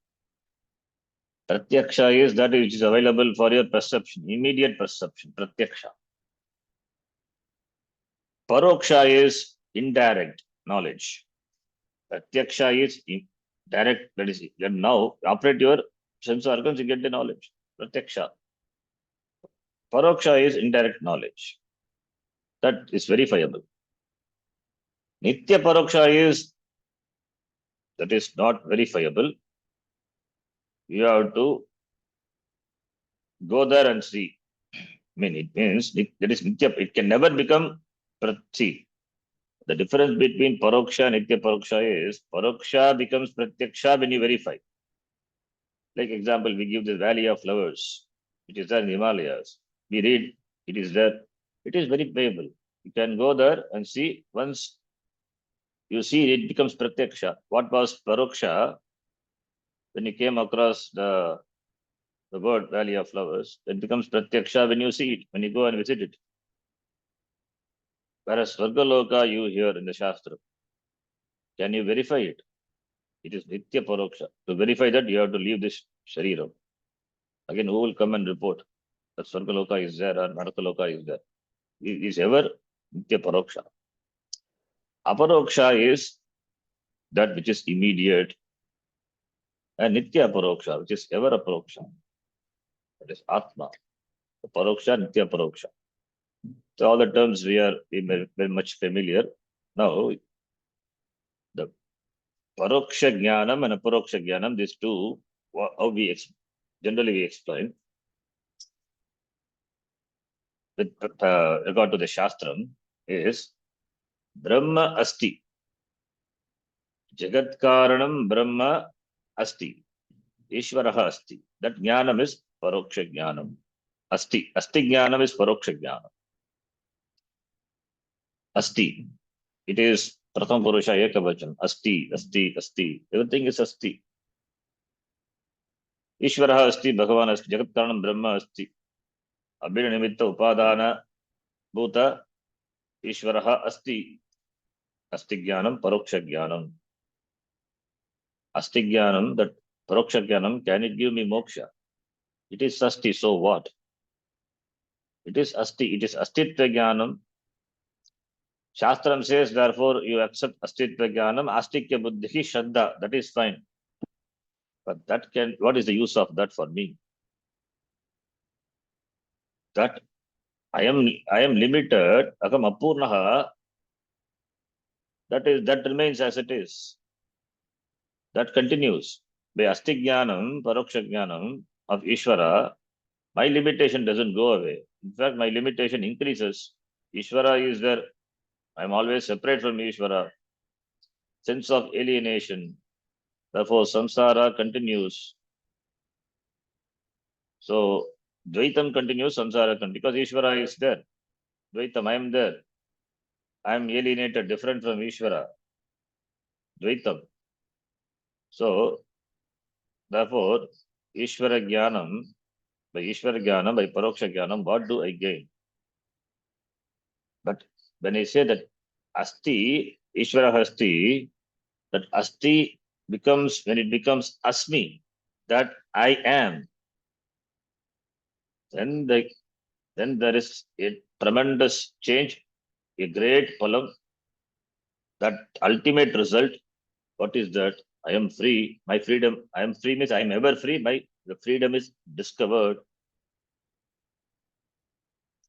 Pratyaksha is that which is available for your perception, immediate perception, Pratyaksha. Paroksha is indirect knowledge. Pratyaksha is direct, that is, now operate your sense organs, you get the knowledge. Pratyaksha. Paroksha is indirect knowledge. That is verifiable. Nitya Paroksha is that is not verifiable. You have to go there and see. I mean, it means that is Nitya, it can never become Pratsi. The difference between Paroksha and Nitya Paroksha is Paroksha becomes Pratyaksha when you verify. Like example, we give the Valley of Flowers, which is there in the Himalayas. We read, it is there. It is very playable. You can go there and see. Once you see, it becomes Pratyaksha. What was Paroksha? When you came across the word Valley of Flowers, it becomes Pratyaksha when you see it, when you go and visit it. Whereas Svargaloka, you hear in the Shastra. Can you verify it? It is Nitya Paroksha. To verify that, you have to leave this Shariram. Again, who will come and report that Svargaloka is there or Narakaloka is there? It is ever Nitya Paroksha. Aparoksha is that which is immediate, and Nitya Paroksha, which is ever Aparoksha. That is Atma. The Paroksha, Nitya Paroksha. So all the terms we are very much familiar. Now, the Paroksha Jnanam and Aparoksha Jnanam, these two, how we generally we explain. With regard to the Shastram, is Brahma Asti, Jagat Karanam Brahma Asti. Ishvaraha Asti. That Jnanam is Paroksha Jnanam. Asti. Asti Jnanam is Paroksha Jnanam. Asti. It is Pratham Purusha Ekavachan. Asti, Asti, Asti. Everything is Asti. Ishvaraha Asti, Bhagavan Asti, Jagat Karanam Brahma Asti. Abhina Nimitta Upadana Bhuta Ishvaraha Asti. Asti Jnanam, Paroksha Jnanam. Asti Jnanam, that Paroksha Jnanam, can it give me moksha? It is Asti, so what? It is Asti, it is Astitva Jnanam. Shastram says, therefore, you accept Astitva Jnanam, Astikya Buddhi Shraddha, that is fine. But that can, what is the use of that for me? That I am limited, Akam Apurnaha, that remains as it is. That continues. By Astik Jnanam, Paroksha Jnanam of Ishvara, my limitation doesn't go away. In fact, my limitation increases. Ishvara is there. I'm always separate from Ishvara. Sense of alienation. Therefore, samsara continues. So, Dvaitam continues, samsara continues. Because Ishvara is there. Dvaitam, I am there. I am alienated, different from Ishvara. Dvaitam. So, therefore, Ishvara Jnanam, by Paroksha Jnanam, what do I gain? But when I say that Asti, Ishvara Asti, that Asti becomes, when it becomes Asmi, that I am, then there is a tremendous change, a great palam. That ultimate result, what is that? I am free. My freedom, I am free means I am ever free. The freedom is discovered.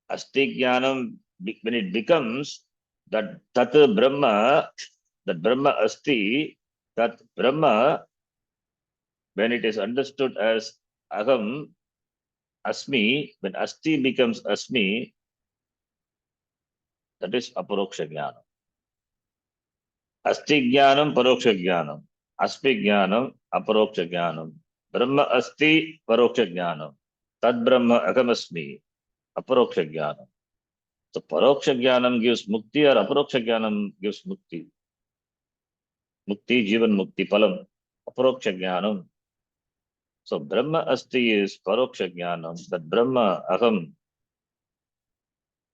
Asti Jnanam, when it becomes that Tat Brahma, that Brahma Asti, that Brahma, when it is understood as Aham Asmi, when Asti becomes Asmi, that is Aparoksha Jnanam. Asti Jnanam, Paroksha Jnanam. Asmi Jnanam, Aparoksha Jnanam. Brahma Asti, Paroksha Jnanam. Tad Brahma Aham Asmi, Aparoksha Jnanam. So Paroksha Jnanam gives Mukti or Aparoksha Jnanam gives Mukti. Mukti, Jivan Mukti, Palam. Aparoksha Jnanam. So Brahma Asti is Paroksha Jnanam. That Brahma Aham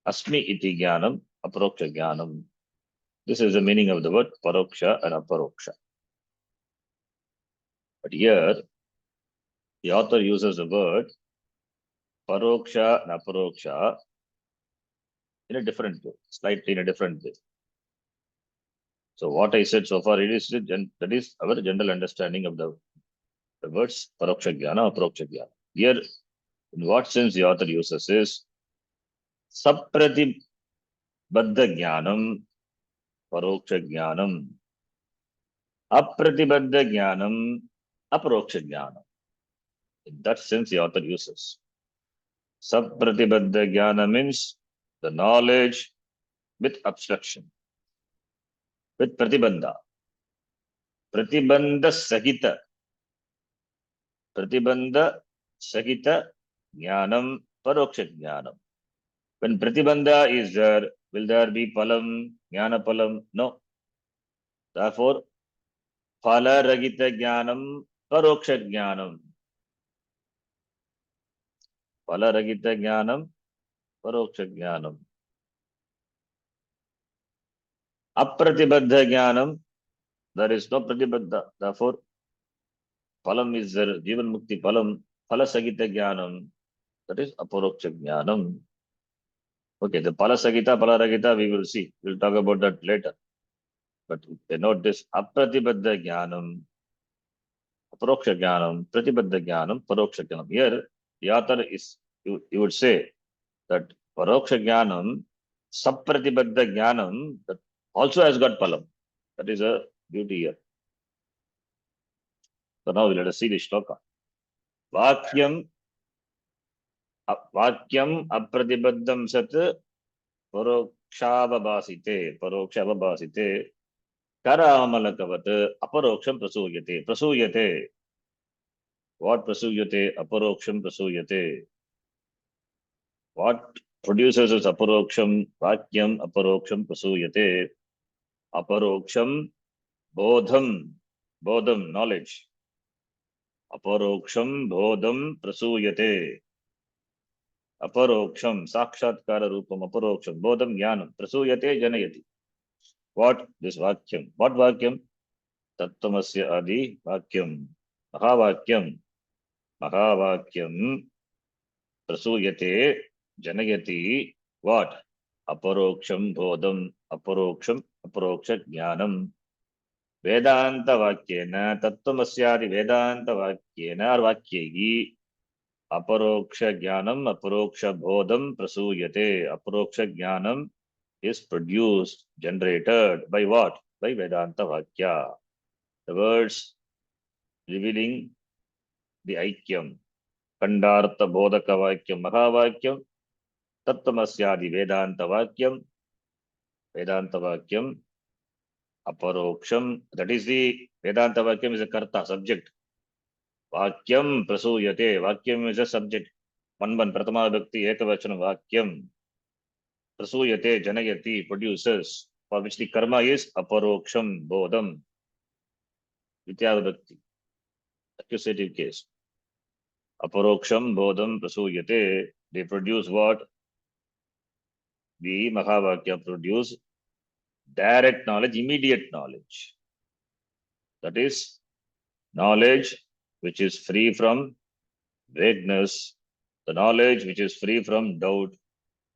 Asmi iti Jnanam, Aparoksha Jnanam. This is the meaning of the word Paroksha and Aparoksha. But here, the author uses the word Paroksha and Aparoksha in a different way, slightly in a different way. So what I said so far, that is our general understanding of the words Paroksha Jnana, Aparoksha Jnana. Here, in what sense the author uses is Sapratibadda Jnanam, Paroksha Jnanam, Apratibadda Jnanam, Aparoksha Jnanam. In that sense, the author uses. Sapratibadda Jnana means the knowledge with abstraction, with Pratibandha. Pratibandha Sahita. Pratibandha Sahita Jnanam, Paroksha Jnanam. When Pratibandha is there, will there be Palam, Jnana Palam? No. Therefore, Phala Ragita Jnanam, Paroksha Jnanam. Phala Ragita Jnanam, Paroksha Jnanam. Apratibadha Jnanam, there is no Pratibadha. Therefore, Palam is there, Jivan Mukti Palam, Phala Sagita Jnanam, that is Aparoksha Jnanam. Okay, the Phala Sagita, Phala Ragita, we will see. We'll talk about that later. But note this, Apratibadha Jnanam, Aparoksha Jnanam, Pratibadha Jnanam, Paroksha Jnanam. Here, the author is, you would say that Paroksha Jnanam, Sapratibadha Jnanam, that also has got Palam. That is a beauty here. So now let us see the shloka. Vakyam Apratibaddham Sat Parokshavabhasite. Karamalakavat aparoksham prasuyate. Prasuyate. What prasuyate? Aparoksham prasuyate. What produces is aparoksham, vakyam, aparoksham prasuyate. Aparoksham, bodham, bodham, knowledge. Aparoksham, bodham prasuyate. Aparoksham, sakshatkara rupam, aparoksham, bodham, jnanam, prasuyate, janayati. What? This vakyam. What vakyam? Tattvamasya adi vakyam. Mahavakyam. Mahavakyam prasuyate, janayati. What? Aparoksham, bodham, aparoksham, aparoksha jnanam. Vedanta vakyena, tattvamasya vedanta vakyena, or vakyegi. Aparoksha jnanam, aparoksha bodham prasuyate. Aparoksha jnanam is produced, generated by what? By Vedanta Vakya. The words revealing the Aikyam. Kandartha Bodhaka Vakyam, Mahavakyam, Tattamasyadi Vedanta Vakyam, Vedanta Vakyam, Aparoksham. That is the Vedanta Vakyam is a Karta, subject. Vakyam Prasuyate. Vakyam is a subject. One, Pratama Bhakti, Ekavachana Vakyam. Prasuyate, Janayati, produces, for which the karma is Aparoksham, Bodham. Vidya Bhakti, accusative case. Aparoksham, Bodham, Prasuyate. They produce what? The Mahavakya produce direct knowledge, immediate knowledge. That is knowledge which is free from vagueness, the knowledge which is free from doubt,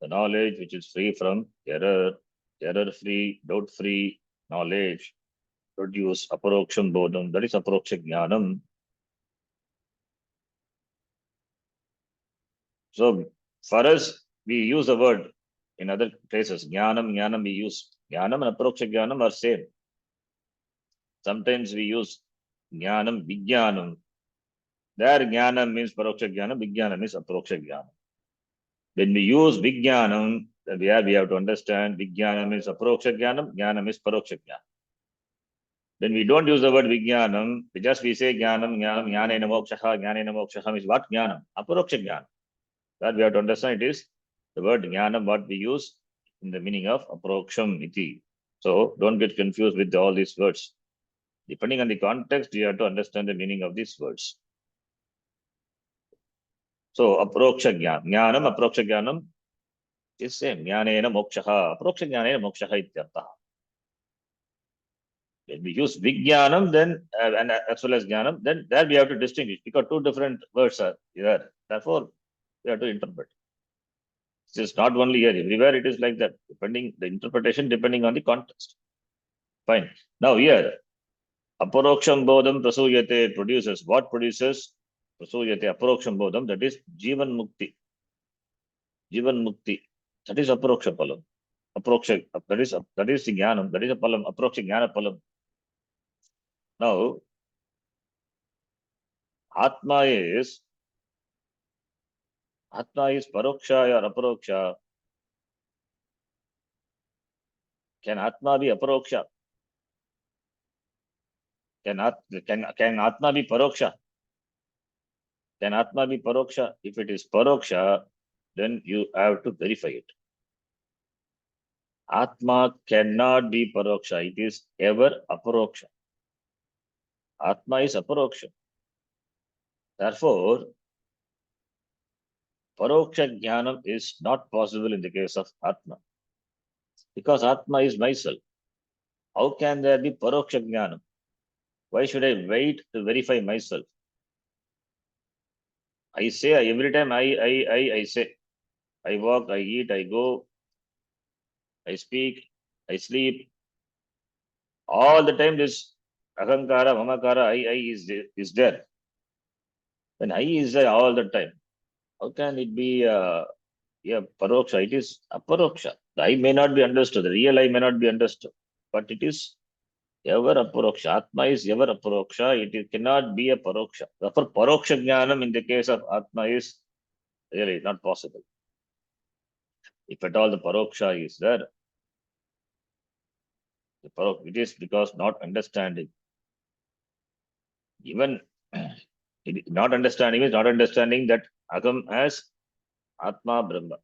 the knowledge which is free from error, error-free, doubt-free knowledge produce Aparoksham Bodham. That is Aparoksha Jnanam. So for us, we use the word in other places. Jnanam, Jnanam we use. Jnanam and Aparoksha Jnanam are same. Sometimes we use Jnanam, Vijnanam. There Jnanam means Paroksha Jnanam, Vijnanam means Aparoksha Jnanam. When we use Vijnanam, then we have to understand Vijnanam means Aparoksha Jnanam, Jnanam is Paroksha Jnanam. When we don't use the word Vijnanam, we say Jnanam, Jnanam, Jnanena Mokshaha means what? Jnanam, Aparoksha Jnanam. That we have to understand it is the word Jnanam, what we use in the meaning of Aparoksham iti. So don't get confused with all these words. Depending on the context, you have to understand the meaning of these words. So Aparoksha Jnanam, Jnanam, Aparoksha Jnanam is same. Jnanena Mokshaha, Aparoksha Jnanena Mokshaha ityartha. When we use Vijnanam, then and as well as Jnanam, then there we have to distinguish because two different words are there. Therefore, we have to interpret. This is not only here, everywhere it is like that, depending the interpretation, depending on the context. Fine. Now here, Aparoksham Bodham Prasuyate produces. What produces? Prasuyate Aparoksham Bodham, that is Jivan Mukti. Jivan Mukti. That is Aparoksha Palam. Aparoksha, that is the Jnanam, that is a Palam, Aparoksha Jnana Palam. Now, Atma is Paroksha or Aparoksha. Can Atma be Aparoksha? Can Atma be Paroksha? Can Atma be Paroksha? If it is Paroksha, then you have to verify it. Atma cannot be Paroksha. It is ever Aparoksha. Atma is Aparoksha. Therefore, Paroksha Jnanam is not possible in the case of Atma. Because Atma is myself. How can there be Paroksha Jnanam? Why should I wait to verify myself? I say every time I say. I walk, I eat, I go, I speak, I sleep. All the time this Ahankara, Mamakara, I is there. When I is there all the time, how can it be Paroksha? It is Aparoksha. The I may not be understood, the real I may not be understood, but it is ever Aparoksha. Atma is ever Aparoksha, cannot be a Paroksha. Therefore, Paroksha Jnanam in the case of Atma is really not possible. If at all the Paroksha is there, It is because not understanding. Even not understanding is not understanding that Agam as Atma Brahma.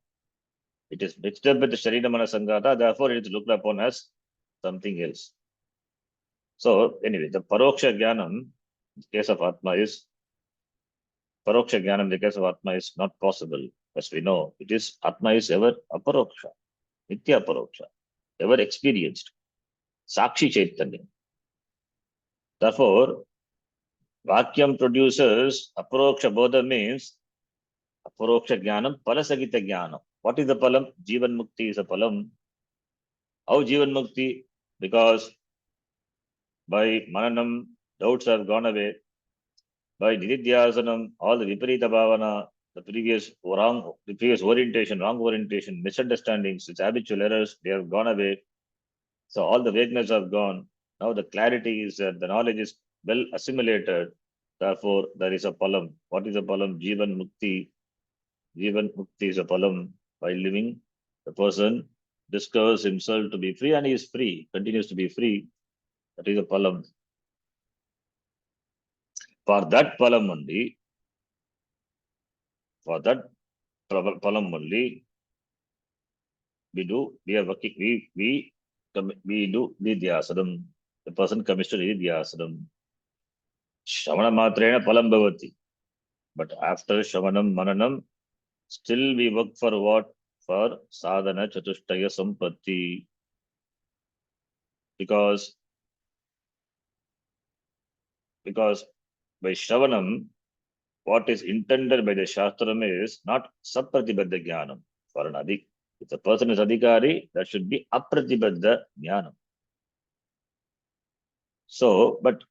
It is mixed up with the Sharira Manasangata, therefore it is looked upon as something else. So, anyway, the Paroksha Jnanam, in the case of Atma, is Paroksha Jnanam, in the case of Atma, is not possible. As we know, it is Atma is ever Aparoksha, Nitya Paroksha, ever experienced, Sakshi Chaitanya. Therefore, Vakyam produces Aparoksha Bodha means Aparoksha Jnanam, Palasagita Jnanam. What is the Palam? Jivan Mukti is a Palam. How Jivan Mukti? Because by Mananam, doubts have gone away. By Nididhyasanam, all the Viparita Bhavana, the previous orientation, wrong orientation, misunderstandings, its habitual errors, they have gone away. So all the vagueness have gone. Now the clarity is that the knowledge is well assimilated. Therefore, there is a palam. What is a palam? Jivan Mukti. Jivan Mukti is a palam. By living, the person discovers himself to be free and he is free, continues to be free. That is a palam. For that palam only, for that palam only, we are working, we do Nidhyasanam. The person commits to Nidhyasanam. Shravana matrena palam bhavati. But after Shravanam Mananam, still we work for what? For sadhana chatushtaya sampatti. Because by Shravanam, what is intended by the Shastram is not sapratibadda jnanam. For an adik, if the person is adhikari, that should be apratibadda jnanam. So, but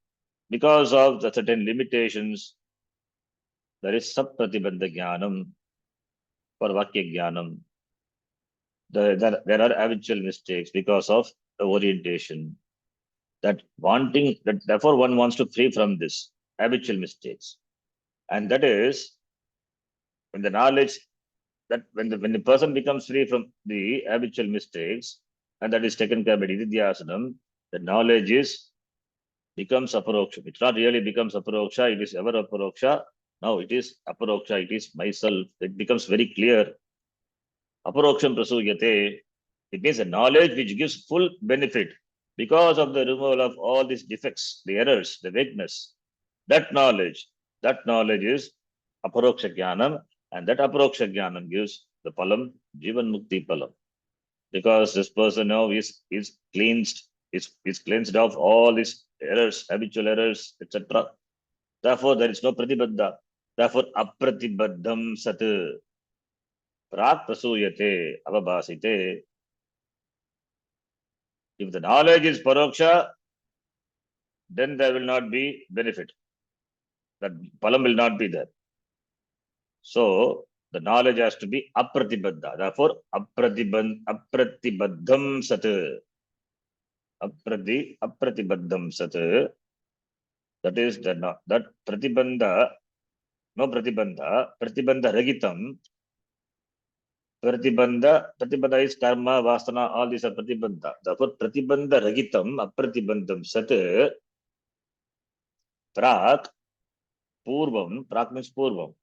because of the certain limitations, there is sapratibadda jnanam for vakya jnanam. There are habitual mistakes because of the orientation. That therefore one wants to free from this habitual mistakes. And that is when the knowledge that when the person becomes free from the habitual mistakes, and that is taken care by Nididhyasanam, the knowledge becomes aparoksha. It not really becomes aparoksha, it is ever aparoksha. Now it is aparoksha, it is myself. It becomes very clear. Aparoksham prasuyate. It means a knowledge which gives full benefit because of the removal of all these defects, the errors, the vagueness. That knowledge is aparoksha jnanam, and that aparoksha jnanam gives the palam, jivan mukti palam. Because this person now is cleansed, is cleansed of all these errors, habitual errors, etc. Therefore, there is no pratibadda. Therefore, apratibaddham sat prak prasuyate avabhasite. If the knowledge is paroksha, then there will not be benefit. That palam will not be there. So the knowledge has to be apratibadda. Therefore, apratibaddham sat. Apratibaddham sat. That is that pratibandha, no pratibandha, pratibandha ragitam. Pratibandha is karma, vasana, all these are pratibandha. Therefore, pratibandha ragitam, apratibandham sat. Prak, purvam, prak means purvam.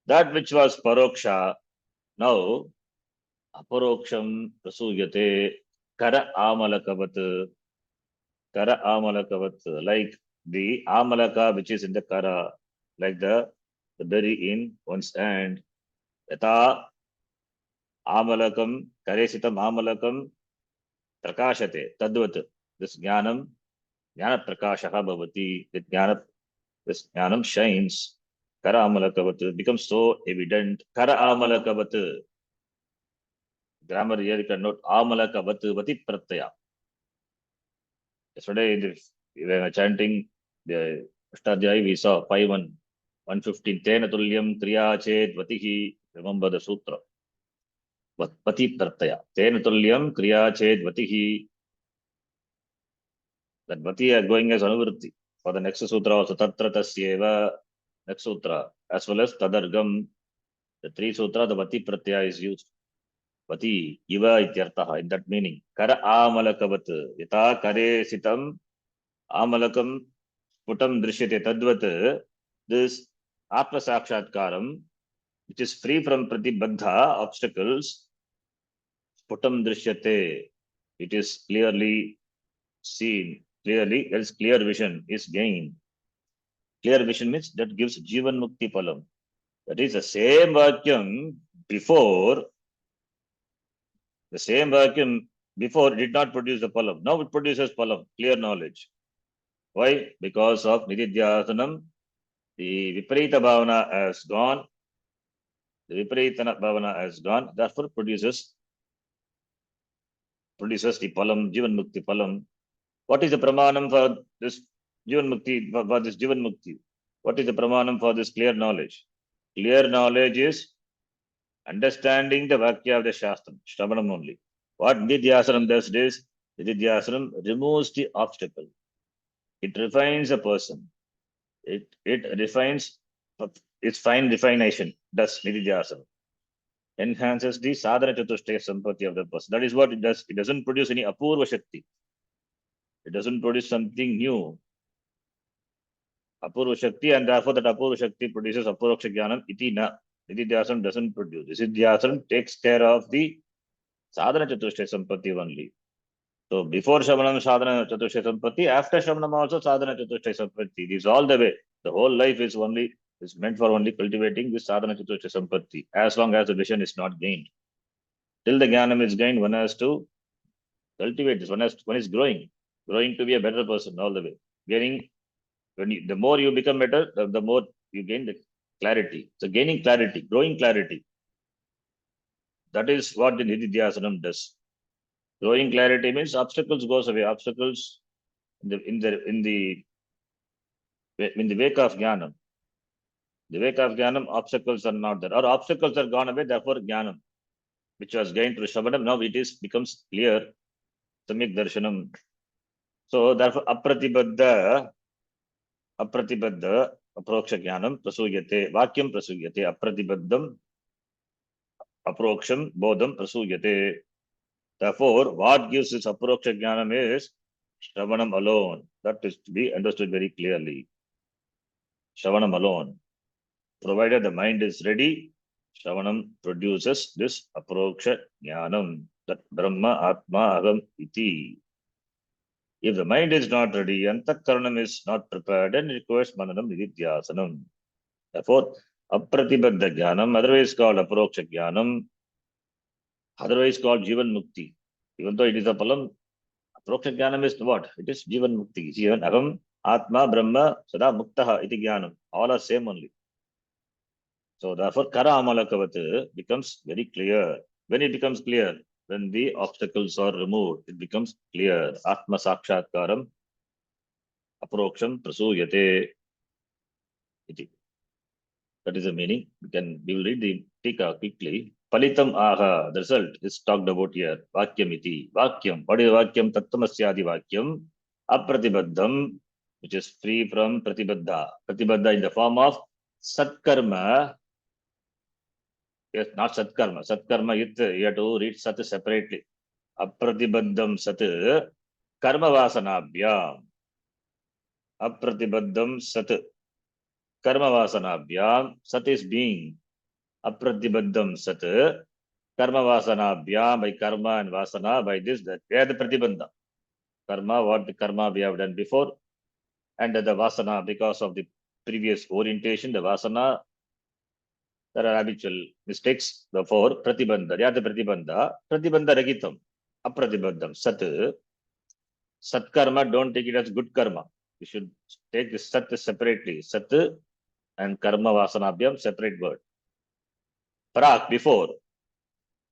That which was paroksha, now aparoksham prasuyate kara amalakavat. Kara amalakavat, like the amalaka which is in the kara, like the berry in one's hand. Yata amalakam, karesitam amalakam prakashate, tadvat. This jnana prakashaha bhavati. This jnanam shines. Kara amalakavat becomes so evident. Kara amalakavat. Grammar here you can note amalakavat vati pratyaya. Yesterday we were chanting the Ashtadhyayi, we saw 115. Tena tulyam kriya chet vatihi. Remember the sutra. Vati pratyaya. Tena tulyam kriya chet vatihi. That vati are going as anuvritti. For the next sutra also tatra tasyeva. Next sutra as well as tadargam. The three sutra, the vati pratyaya is used. Vati iva ityartaha. In that meaning, kara amalakavat. Yata kare sitam amalakam putam drishyate tadvat. This Atma Sakshatkaram, which is free from pratibandha obstacles, putam drishyate. It is clearly seen. Clearly, there is clear vision is gained. Clear vision means that gives Jivan Mukti Palam. That is the same vacuum before, the same vacuum before did not produce the Palam. Now it produces Palam, clear knowledge. Why? Because of Nididhyasanam, the Viparita Bhavana has gone, the Viparita Bhavana has gone, therefore produces the Palam, Jivan Mukti Palam. What is the Pramanam for this Jivan Mukti, for this Jivan Mukti? What is the Pramanam for this clear knowledge? Clear knowledge is understanding the Vakya of the Shastram, Shravanam only. What Nididhyasanam does is, Nididhyasanam removes the obstacle. It refines a person. It refines its fine refination. Does Nididhyasanam. Enhances the sadhana chatushtaya sampati of the person. That is what it does. It doesn't produce any apurva shakti. It doesn't produce something new. Apurva shakti, and therefore that apurva shakti produces apurva jnanam iti na. Nididhyasanam doesn't produce. Nididhyasanam takes care of the sadhana chatushtaya sampati only. So before Shravanam sadhana chatushtaya sampati, after Shravanam also sadhana chatushtaya sampati. This is all the way. The whole life is meant for only cultivating this sadhana chatushtaya sampati. As long as the vision is not gained. Till the jnanam is gained, one has to cultivate this. One is growing to be a better person all the way. The more you become better, the more you gain the clarity. So gaining clarity, growing clarity. That is what the Nididhyasanam does. Growing clarity means obstacles goes away. Obstacles in the wake of jnanam. The wake of jnanam, obstacles are not there. Or obstacles are gone away, therefore jnanam, which was gained through Shravanam, now becomes clear. Samyak darshanam. So therefore apratibadda aproksha jnanam prasuyate. Vakyam prasuyate. Apratibaddam aprodham bodham prasuyate. Therefore, what gives this aproksha jnanam is Shravanam alone. That is to be understood very clearly. Shravanam alone. Provided the mind is ready, Shravanam produces this aproksha jnanam, that Brahma Atma Agam iti. If the mind is not ready, Antakaranam is not prepared, then it requires Mananam Nididhyasanam. Therefore, Apratibadda jnanam, otherwise called aproksha jnanam, otherwise called Jivan Mukti. Even though it is a palam, aproksha jnanam is what? It is Jivan Mukti. Jivan Agam, Atma, Brahma, Sada Muktaha iti jnanam. All are same only. So therefore, Kara Amalakavat becomes very clear. When it becomes clear, when the obstacles are removed, it becomes clear. Atma Sakshatkaram Aproksham Prasuyate iti. That is the meaning. We will read the Tika quickly. Palitam aha, the result is talked about here. Vakyam iti. Vakyam. What is Vakyam? Tattamasyadi Vakyam. Apratibaddham, which is free from Pratibadha. Pratibadha in the form of Satkarma. Yes, not Satkarma. Satkarma, you have to read Sat separately. Apratibaddham Sat Karma Vasanabhyam. Apratibaddham Sat Karma Vasanabhyam. Sat is being. Apratibaddham Sat Karma Vasanabhyam, by karma and vasana, by this, that they are the pratibandha. Karma, what the karma we have done before, and the vasana, because of the previous orientation, the vasana, there are habitual mistakes. Therefore, pratibandha, they are the pratibandha ragitam, apratibaddham, sat karma, don't take it as good karma. You should take the sat separately. Sat and karma vasanabhyam, separate word. Prak, before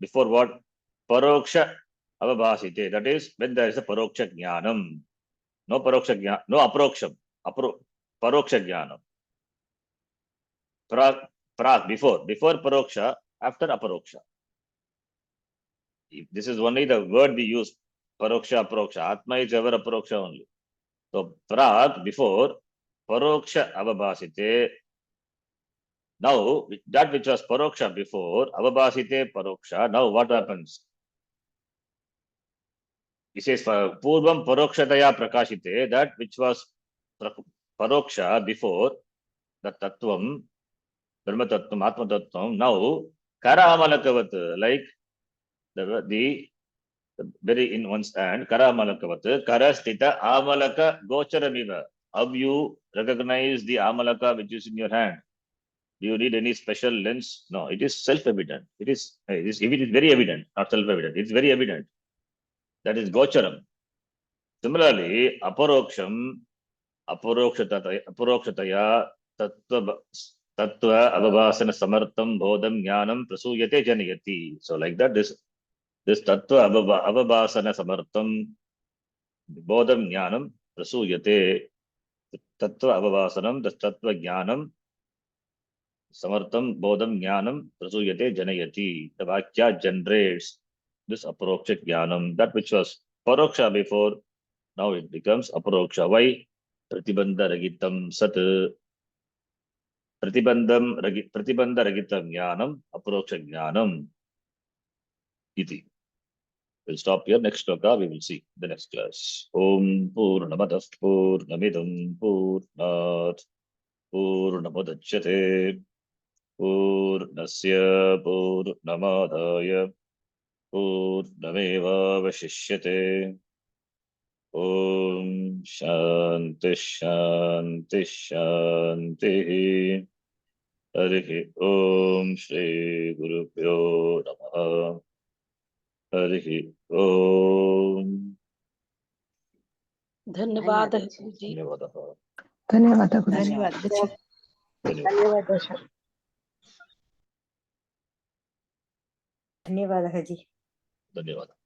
what? Paroksha avabhasite. That is when there is a paroksha jnanam. No paroksha jnanam, no aprodham. Paroksha jnanam. Prak, before paroksha, after aparoksha. If this is only the word we use, paroksha, aproksha. Atma is ever aproksha only. So prak, before paroksha avabhasite. Now, that which was paroksha before, avabhasite paroksha, now what happens? He says, purvam parokshataya prakashite, that which was paroksha before, the tattvam, dharma tattvam, atma tattvam, now, kara amalakavat, like the very in one's hand, kara amalakavat, kara stita amalaka gocharamiva. How you recognize the amalaka which is in your hand? Do you need any special lens? No, it is self-evident. It is very evident, not self-evident. It's very evident. That is gocharam. Similarly, अपरोक्षतया तत्व avabhasana samartham bodham jnanam prasuyate janayati. So like that, this tattva avabhasana samartham bodham jnanam prasuyate. Tattva avabhasanam, the tattva jnanam samartham bodham jnanam prasuyate janayati. The vakya generates this aproksha jnanam, that which was paroksha before, now it becomes aproksha. Why? Pratibandha ragitam sat. Pratibandha ragitam jnanam aproksha jnanam iti. We'll stop here. Next sloka we will see the next class. Om Purnamadah Purnamidam Purnat Purnamudachyate Purnasya Purnamadaya Purnameva Vashishyate. Om Shanti Shanti Shanti. Harihi Om Shri Guru Pyo Namaha. Harihi Om. धन्यवाद धन्यवाद गुरुजी। धन्यवादः. धन्यवाद गुरुजी। धन्यवाद गुरुजी। धन्यवादः. धन्यवादः जी। धन्यवादः.